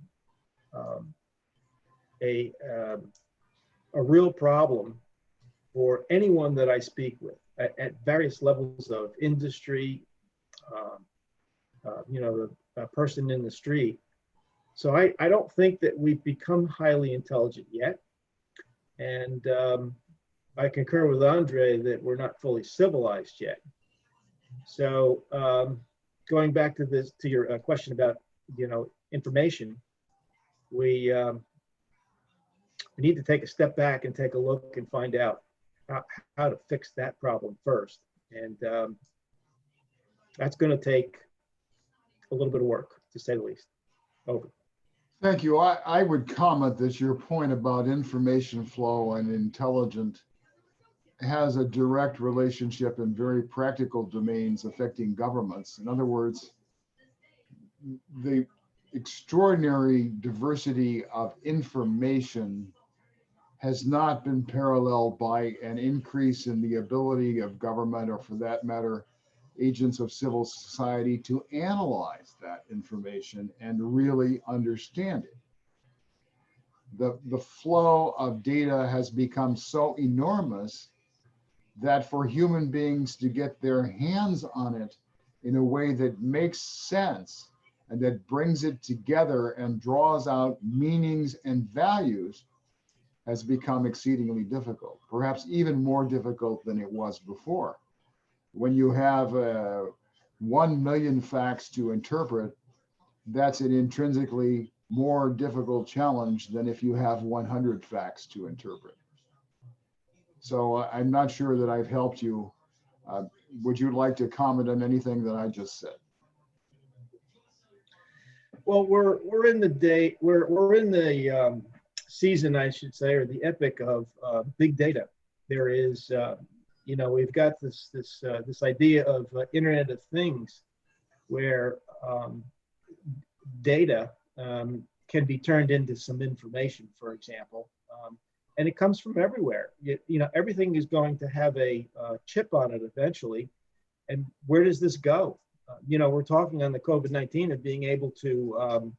a real problem for anyone that I speak with at various levels of industry, the person in the street. So I don't think that we've become highly intelligent yet. And I concur with Andre that we're not fully civilized yet. So going back to your question about, information, we need to take a step back and take a look and find out how to fix that problem first. And that's going to take a little bit of work, to say the least. Over. Thank you. I would comment that your point about information flow and intelligent has a direct relationship in very practical domains affecting governments. In other words, the extraordinary diversity of information has not been paralleled by an increase in the ability of government, or for that matter, agents of civil society, to analyze that information and really understand it. The flow of data has become so enormous that for human beings to get their hands on it in a way that makes sense and that brings it together and draws out meanings and values has become exceedingly difficult, perhaps even more difficult than it was before. When you have 1 million facts to interpret, that's an intrinsically more difficult challenge than if you have 100 facts to interpret. So I'm not sure that I've helped you. Would you like to comment on anything that I just said? Well, we're in the season, I should say, or the epic of big data. There is, we've got this idea of Internet of Things, where data can be turned into some information, for example, and it comes from everywhere. Everything is going to have a chip on it eventually, and where does this go? We're talking on the COVID-19 of being able to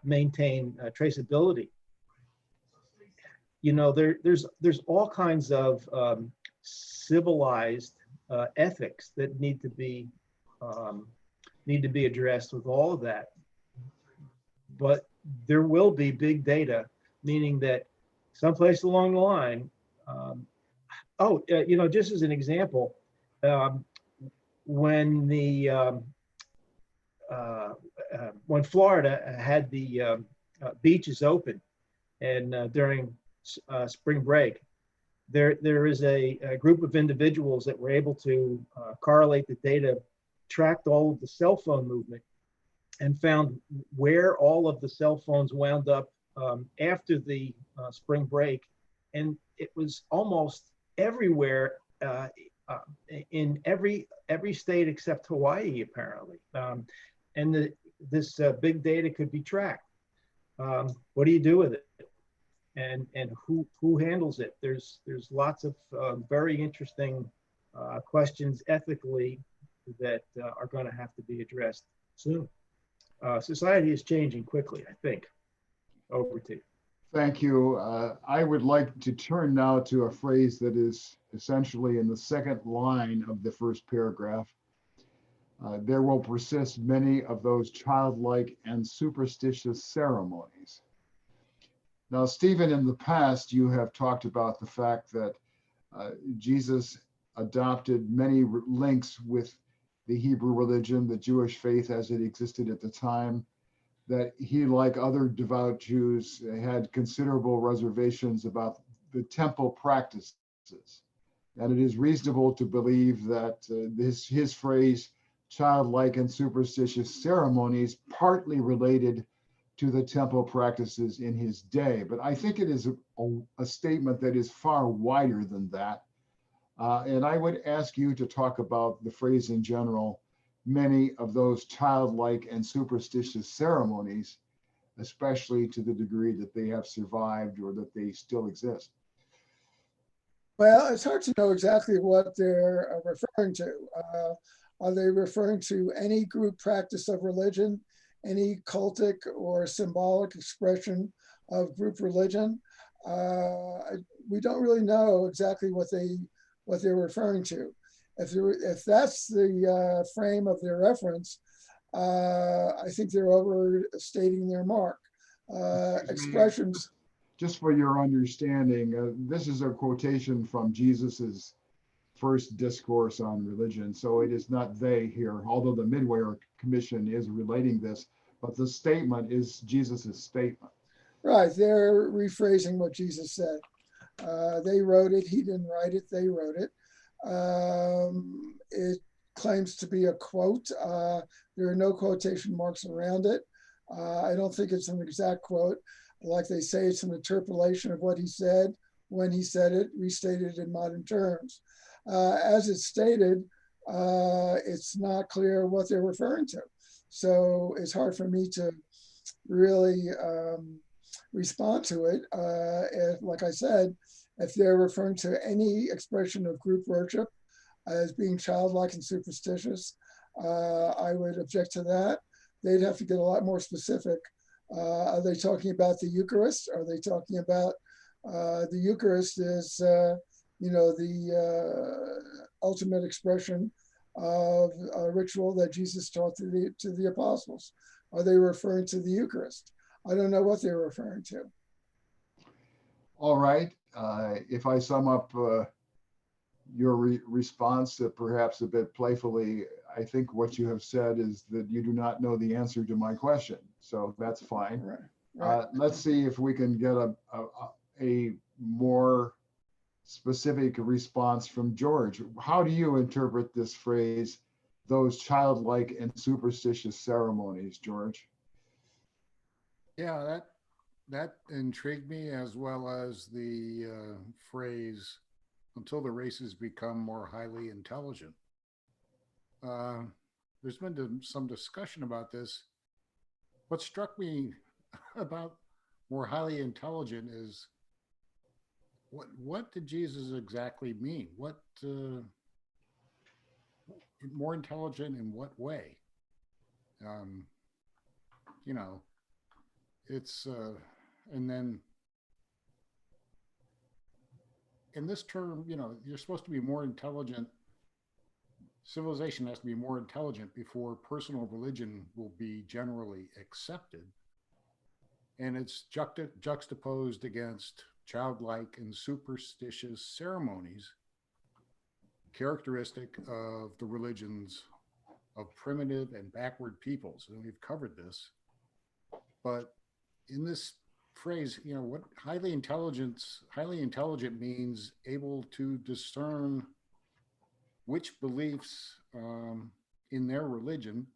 maintain traceability. There's all kinds of civilized ethics that need to be addressed with all of that. But there will be big data, meaning that someplace along the line, just as an example, when Florida had the beaches open and during spring break, there is a group of individuals that were able to correlate the data, tracked all of the cell phone movement, and found where all of the cell phones wound up after the spring break. And it was almost everywhere in every state except Hawaii, apparently. And this big data could be tracked. What do you do with it? And who handles it? There's lots of very interesting questions ethically that are going to have to be addressed soon. Society is changing quickly, I think. Over to you. Thank you. I would like to turn now to a phrase that is essentially in the second line of the first paragraph. There will persist many of those childlike and superstitious ceremonies. Now, Stephen, in the past, you have talked about the fact that Jesus adopted many links with the Hebrew religion, the Jewish faith as it existed at the time, that he, like other devout Jews, had considerable reservations about the temple practices. And it is reasonable to believe that his phrase, childlike and superstitious ceremonies, partly related to the temple practices in his day. But I think it is a statement that is far wider than that. And I would ask you to talk about the phrase in general, many of those childlike and superstitious ceremonies, especially to the degree that they have survived or that they still exist. Well, it's hard to know exactly what they're referring to. Are they referring to any group practice of religion, any cultic or symbolic expression of group religion? We don't really know exactly what they're referring to. If that's the frame of their reference, I think they're overstating their mark. Expressions. Just for your understanding, this is a quotation from Jesus's first discourse on religion. So it is not they here, although the Midwear Commission is relating this, but the statement is Jesus's statement. Right, they're rephrasing what Jesus said. They wrote it, he didn't write it, they wrote it. It claims to be a quote. There are no quotation marks around it. I don't think it's an exact quote. Like they say, it's an interpolation of what he said when he said it, restated in modern terms. As it's stated, it's not clear what they're referring to. So it's hard for me to really respond to it. Like I said, if they're referring to any expression of group worship as being childlike and superstitious, I would object to that. They'd have to get a lot more specific. Are they talking about the Eucharist? Are they talking about the Eucharist is, the ultimate expression of a ritual that Jesus taught to the apostles? Are they referring to the Eucharist? I don't know what they're referring to. All right. If I sum up your response, perhaps a bit playfully, I think what you have said is that you do not know the answer to my question. So that's fine. Right. Let's see if we can get a more specific response from George. How do you interpret this phrase, those childlike and superstitious ceremonies, George? Yeah, that intrigued me, as well as the phrase, until the races become more highly intelligent. There's been some discussion about this. What struck me about more highly intelligent is what did Jesus exactly mean? What more intelligent in what way? It's and then in this term, you're supposed to be more intelligent. Civilization has to be more intelligent before personal religion will be generally accepted. And it's juxtaposed against childlike and superstitious ceremonies characteristic of the religions of primitive and backward peoples. And we've covered this. But in this phrase, what highly intelligent means able to discern which beliefs in their religion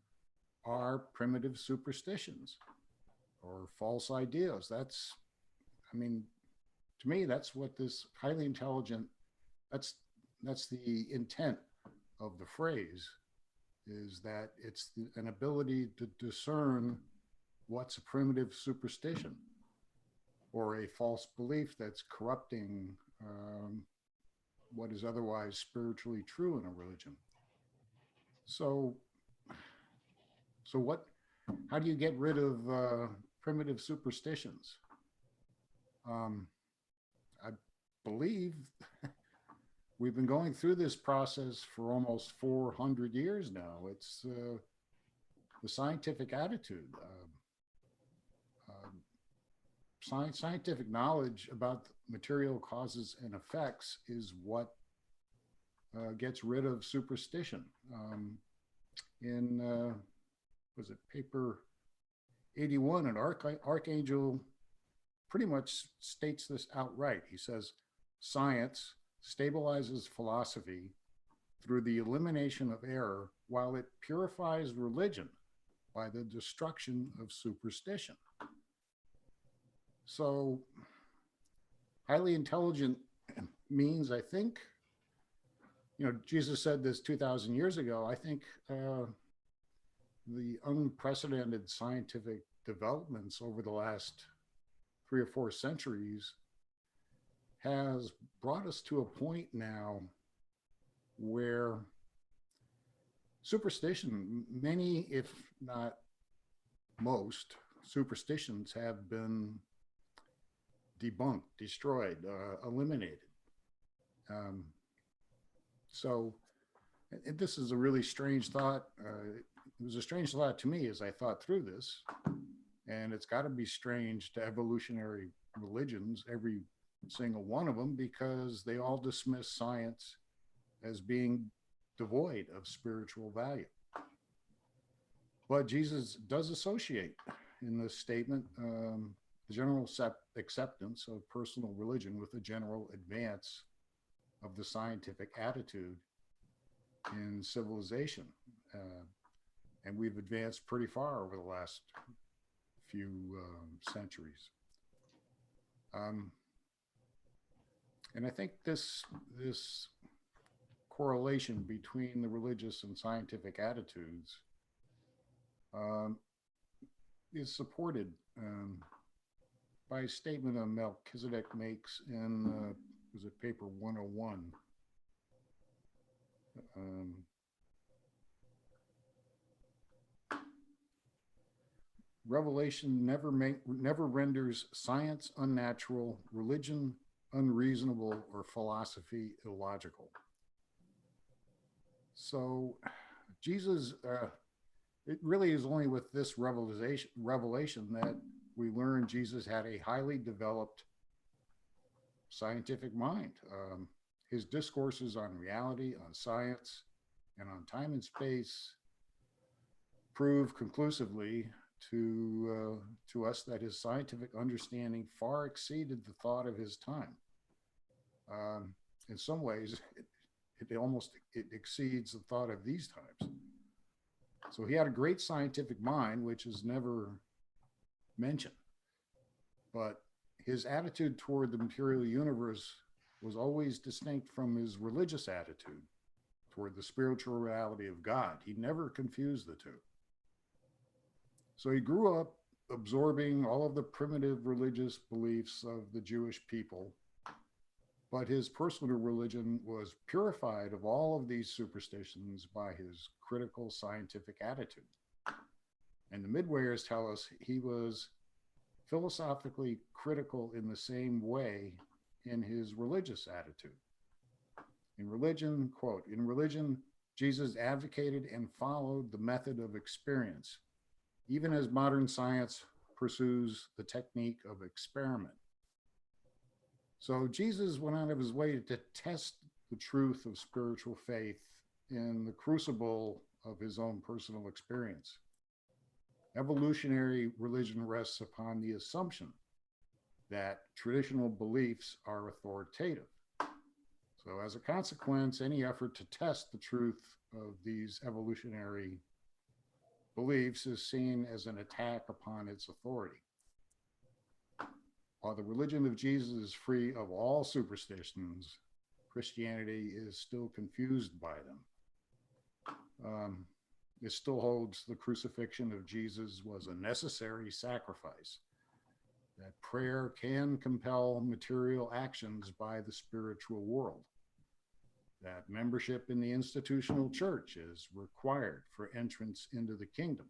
are primitive superstitions or false ideas. To me, that's what this highly intelligent, that's the intent of the phrase, is that it's an ability to discern what's a primitive superstition or a false belief that's corrupting what is otherwise spiritually true in a religion. So how do you get rid of primitive superstitions? I believe we've been going through this process for almost 400 years now. It's the scientific attitude. Scientific knowledge about material causes and effects is what gets rid of superstition. In was it paper 81, an archangel pretty much states this outright. He says, science stabilizes philosophy through the elimination of error while it purifies religion by the destruction of superstition. So highly intelligent means, I think, Jesus said this 2,000 years ago. I think the unprecedented scientific developments over the last 3 or 4 centuries has brought us to a point now where superstition, many, if not most, superstitions have been debunked, destroyed, eliminated. So this is a really strange thought. It was a strange thought to me as I thought through this. And it's got to be strange to evolutionary religions, every single one of them, because they all dismiss science as being devoid of spiritual value. But Jesus does associate in this statement the general acceptance of personal religion with a general advance of the scientific attitude in civilization. And we've advanced pretty far over the last few centuries. And I think this correlation between the religious and scientific attitudes is supported by a statement that Melchizedek makes in, was it paper 101? Revelation never renders science unnatural, religion unreasonable, or philosophy illogical. So Jesus, it really is only with this revelation that we learn Jesus had a highly developed scientific mind. His discourses on reality, on science, and on time and space prove conclusively to us that his scientific understanding far exceeded the thought of his time. In some ways, it exceeds the thought of these times. So he had a great scientific mind, which is never mentioned. But his attitude toward the material universe was always distinct from his religious attitude toward the spiritual reality of God. He never confused the two. So he grew up absorbing all of the primitive religious beliefs of the Jewish people, but his personal religion was purified of all of these superstitions by his critical scientific attitude. And the Midwayers tell us he was philosophically critical in the same way in his religious attitude. In religion, quote, in religion, Jesus advocated and followed the method of experience, even as modern science pursues the technique of experiment. So Jesus went out of his way to test the truth of spiritual faith in the crucible of his own personal experience. Evolutionary religion rests upon the assumption that traditional beliefs are authoritative. So as a consequence, any effort to test the truth of these evolutionary beliefs is seen as an attack upon its authority. While the religion of Jesus is free of all superstitions, Christianity is still confused by them. It still holds the crucifixion of Jesus was a necessary sacrifice, that prayer can compel material actions by the spiritual world, that membership in the institutional church is required for entrance into the kingdom,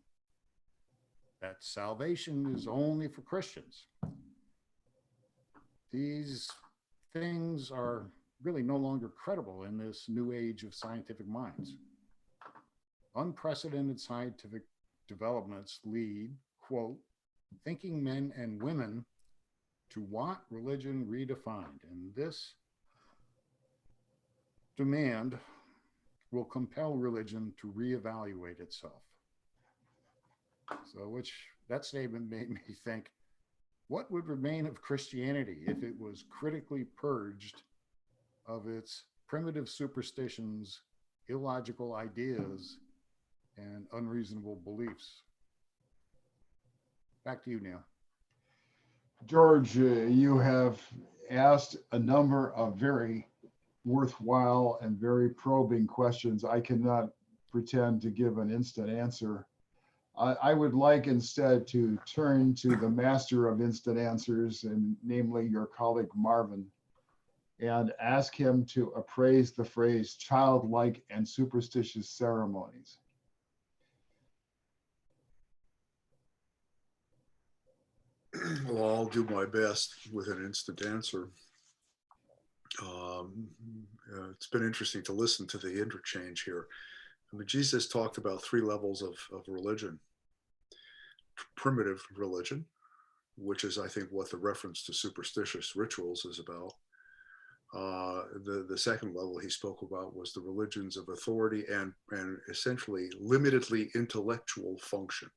that salvation is only for Christians. These things are really no longer credible in this new age of scientific minds. Unprecedented scientific developments lead, quote, thinking men and women to want religion redefined. And this demand will compel religion to reevaluate itself. So which that statement made me think, what would remain of Christianity if it was critically purged of its primitive superstitions, illogical ideas, and unreasonable beliefs? Back to you, Neil. George, you have asked a number of very worthwhile and very probing questions. I cannot pretend to give an instant answer. I would like instead to turn to the master of instant answers, and namely your colleague Marvin, and ask him to appraise the phrase childlike and superstitious ceremonies. Well, I'll do my best with an instant answer. It's been interesting to listen to the interchange here. I mean, Jesus talked about three levels of religion. Primitive religion, which is, I think, what the reference to superstitious rituals is about. The second level he spoke about was the religions of authority and essentially limitedly intellectual function,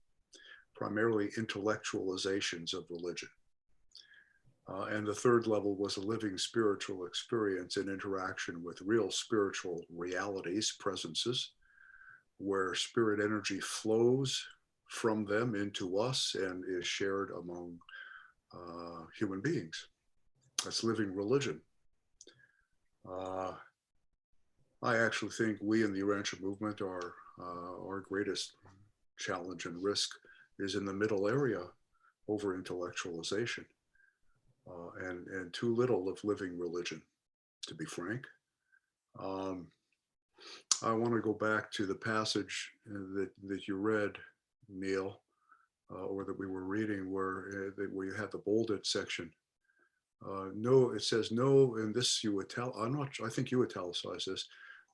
primarily intellectualizations of religion. And the third level was a living spiritual experience in interaction with real spiritual realities, presences, where spirit energy flows from them into us and is shared among human beings. That's living religion. I actually think we in the Urantia movement are our greatest challenge and risk is in the middle area, over intellectualization, and too little of living religion, to be frank. I want to go back to the passage that you read, Neil, or that we were reading, where you had the bolded section. No, it says no, and this I think you italicize this.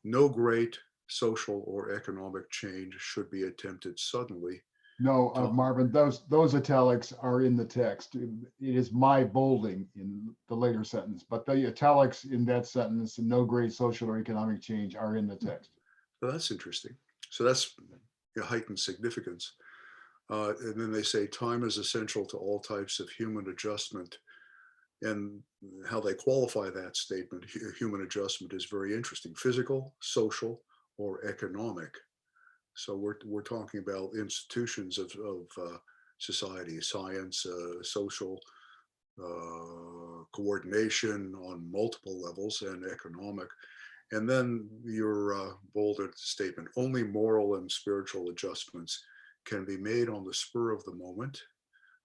No great social or economic change should be attempted suddenly. No, Marvin, those italics are in the text. It is my bolding in the later sentence, but the italics in that sentence, no great social or economic change, are in the text. Well, that's interesting. So that's a heightened significance. And then they say time is essential to all types of human adjustment. And how they qualify that statement, human adjustment, is very interesting. Physical, social, or economic. So we're talking about institutions of society, science, social coordination on multiple levels, and economic. And then your bolded statement, only moral and spiritual adjustments can be made on the spur of the moment.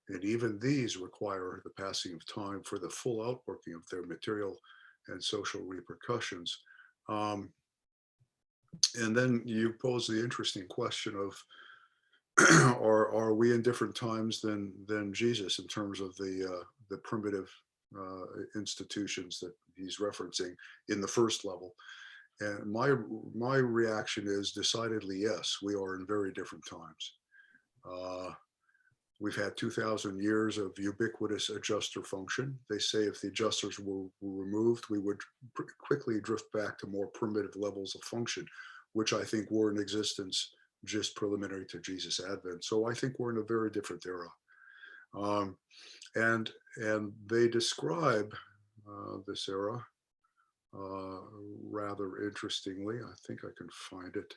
And even these require the passing of time for the full outworking of their material and social repercussions. And then you pose the interesting question of, are we in different times than Jesus in terms of the primitive institutions that he's referencing in the first level? And my reaction is decidedly yes. We are in very different times. We've had 2,000 years of ubiquitous adjuster function. They say if the adjusters were removed, we would quickly drift back to more primitive levels of function, which I think were in existence just preliminary to Jesus' advent. So I think we're in a very different era. And they describe this era rather interestingly. I think I can find it.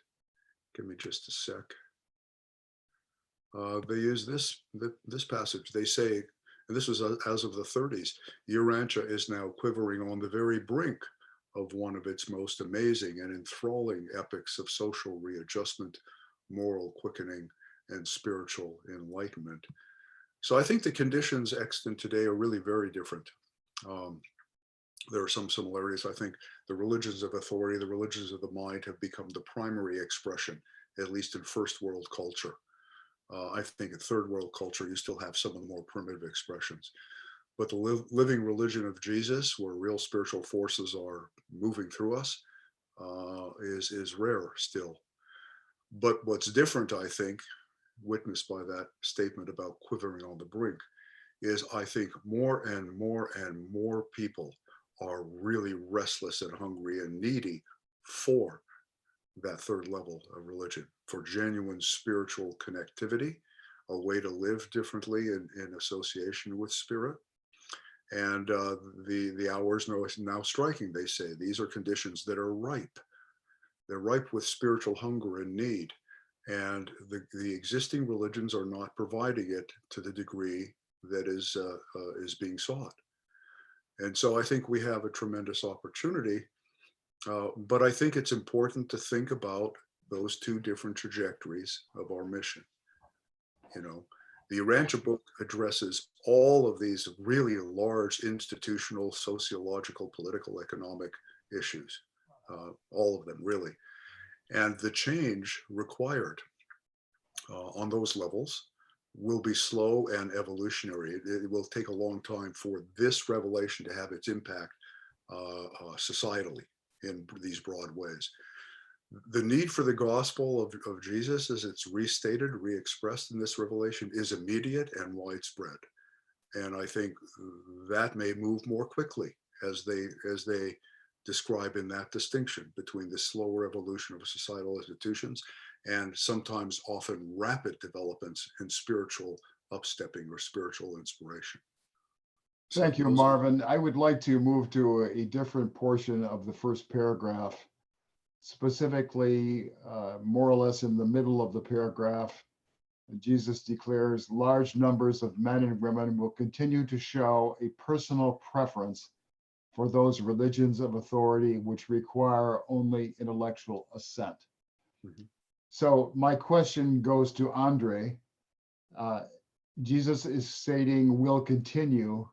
Give me just a sec. They use this passage. They say, and this was as of the 30s, Urantia is now quivering on the very brink of one of its most amazing and enthralling epics of social readjustment, moral quickening, and spiritual enlightenment. So I think the conditions extant today are really very different. There are some similarities. I think the religions of authority, the religions of the mind have become the primary expression, at least in first world culture. I think in third world culture, you still have some of the more primitive expressions. But the living religion of Jesus, where real spiritual forces are moving through us, is rare still. But what's different, I think, witnessed by that statement about quivering on the brink, is I think more and more and more people are really restless and hungry and needy for that third level of religion, for genuine spiritual connectivity, a way to live differently in association with spirit. And the hours now striking, they say. These are conditions that are ripe. They're ripe with spiritual hunger and need. And the existing religions are not providing it to the degree that is being sought. And so I think we have a tremendous opportunity. But I think it's important to think about those two different trajectories of our mission. You know, the Urantia book addresses all of these really large institutional, sociological, political, economic issues, all of them really. And the change required on those levels will be slow and evolutionary. It will take a long time for this revelation to have its impact societally in these broad ways. The need for the gospel of Jesus, as it's restated, re-expressed in this revelation, is immediate and widespread. And I think that may move more quickly as they describe in that distinction between the slower evolution of societal institutions and sometimes often rapid developments in spiritual upstepping or spiritual inspiration. Thank you, Marvin. I would like to move to a different portion of the first paragraph, specifically more or less in the middle of the paragraph. Jesus declares large numbers of men and women will continue to show a personal preference for those religions of authority which require only intellectual assent. Mm-hmm. So my question goes to Andre. Jesus is stating will continue.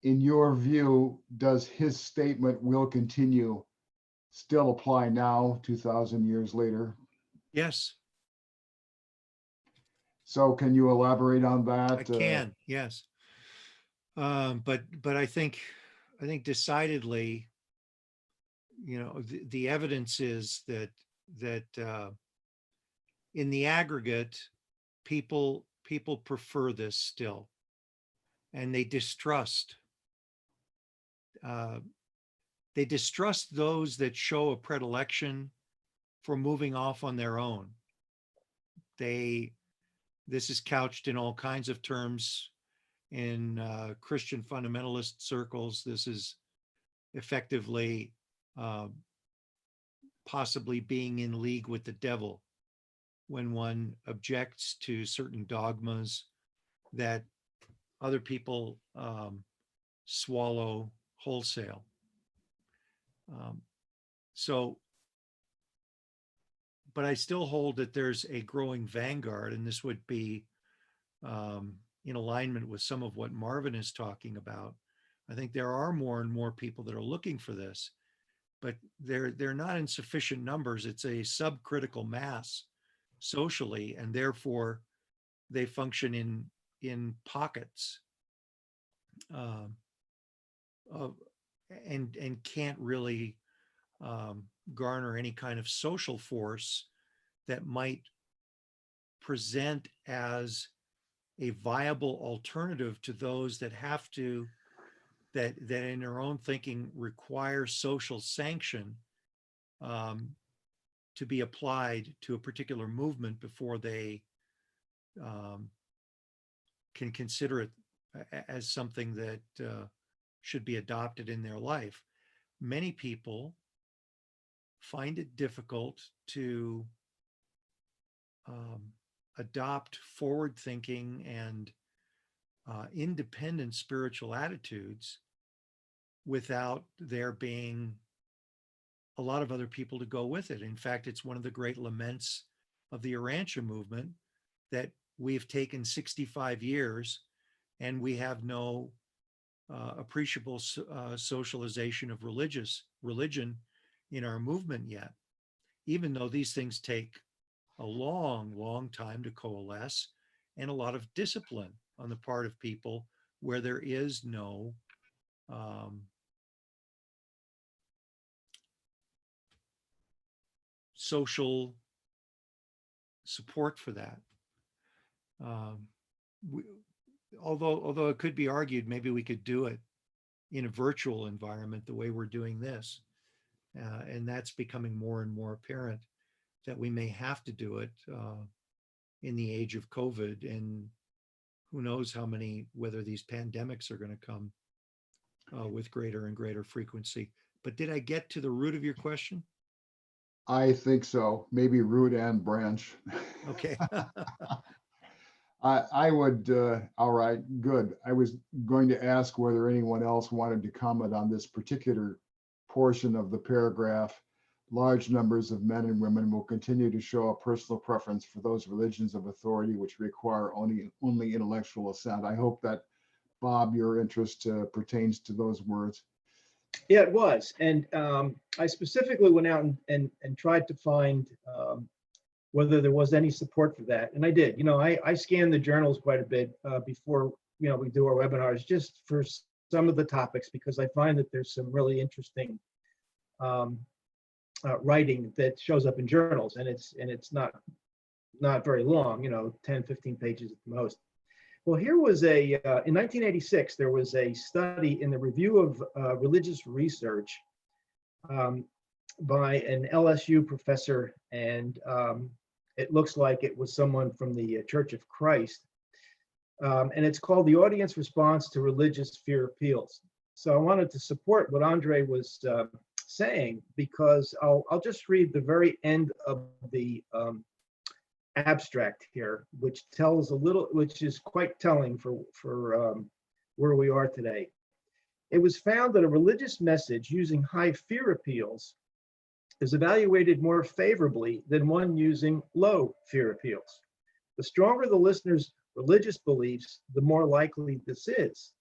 In your view, does his statement will continue still apply now, 2,000 years later? Yes, So can you elaborate on that? I can. Yes. But I think decidedly, you know, the evidence is that in the aggregate, people prefer this still, and they distrust those that show a predilection for moving off on their own. This is couched in all kinds of terms in Christian fundamentalist circles. This is effectively possibly being in league with the devil when one objects to certain dogmas that other people swallow wholesale. But I still hold that there's a growing vanguard, and this would be in alignment with some of what Marvin is talking about. I think there are more and more people that are looking for this, but they're not in sufficient numbers. It's a subcritical mass socially, and therefore they function in pockets and can't really garner any kind of social force that might present as a viable alternative to those that have to, that in their own thinking require social sanction to be applied to a particular movement before they can consider it as something that should be adopted in their life. Many people find it difficult to adopt forward-thinking and independent spiritual attitudes without there being a lot of other people to go with it. In fact, it's one of the great laments of the Urantia movement that we've taken 65 years and we have no appreciable socialization of religion in our movement yet, even though these things take a long time to coalesce and a lot of discipline on the part of people where there is no social support for that. Although it could be argued maybe we could do it in a virtual environment the way we're doing this. And that's becoming more and more apparent that we may have to do it in the age of COVID, and who knows whether these pandemics are going to come with greater and greater frequency. But did I get to the root of your question? I think so. Maybe root and branch. Okay. I would, all right, good. I was going to ask whether anyone else wanted to comment on this particular portion of the paragraph. Large numbers of men and women will continue to show a personal preference for those religions of authority which require only intellectual assent. I hope that, Bob, your interest pertains to those words. Yeah, it was. And I specifically went out and tried to find whether there was any support for that. And I did. I scan the journals quite a bit before, we do our webinars, just for some of the topics, because I find that there's some really interesting writing that shows up in journals, and it's not very long, 10, 15 pages at the most. Well, here was in 1986, there was a study in the Review of Religious Research by an LSU professor, and it looks like it was someone from the Church of Christ. And it's called The Audience Response to Religious Fear Appeals. So I wanted to support what Andre was saying, because I'll just read the very end of the abstract here, which is quite telling for where we are today. It was found that a religious message using high fear appeals is evaluated more favorably than one using low fear appeals. The stronger the listener's religious beliefs, the more likely this is.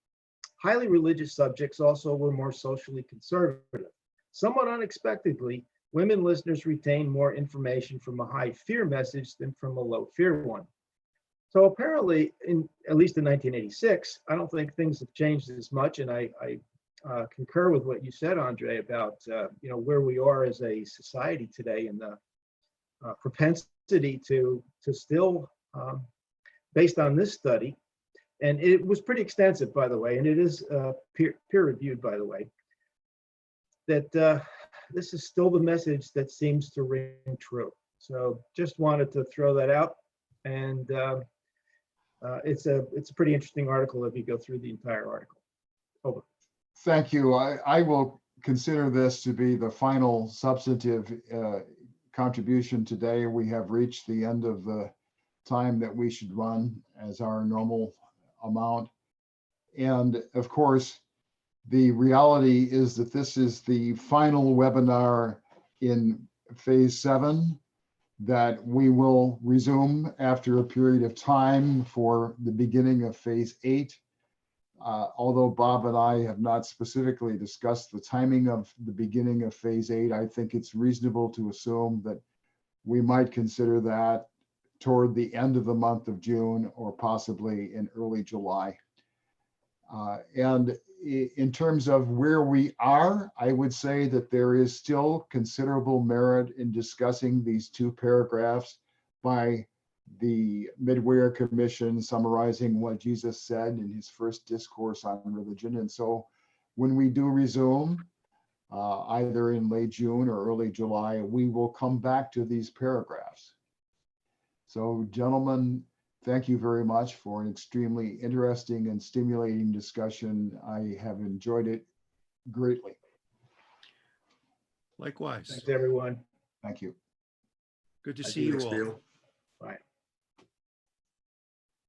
Highly religious subjects also were more socially conservative. Somewhat unexpectedly, women listeners retain more information from a high fear message than from a low fear one. So apparently, at least in 1986, I don't think things have changed as much. And I concur with what you said, Andre, about where we are as a society today, and the propensity to still, based on this study, and it was pretty extensive, by the way, and it is peer reviewed, by the way, that this is still the message that seems to ring true. So just wanted to throw that out, and it's a pretty interesting article if you go through the entire article. Over. Thank you. I will consider this to be the final substantive contribution today. We have reached the end of the time that we should run as our normal amount. And of course, the reality is that this is the final webinar in phase 7 that we will resume after a period of time for the beginning of phase 8. Although Bob and I have not specifically discussed the timing of the beginning of phase 8, I think it's reasonable to assume that we might consider that toward the end of the month of June, or possibly in early July. And in terms of where we are, I would say that there is still considerable merit in discussing these 2 paragraphs by the Midwear Commission summarizing what Jesus said in his first discourse on religion. And so when we do resume, either in late June or early July, we will come back to these paragraphs. So gentlemen, thank you very much for an extremely interesting and stimulating discussion. I have enjoyed it greatly. Likewise. Thanks, everyone. Thank you. Good to see you all.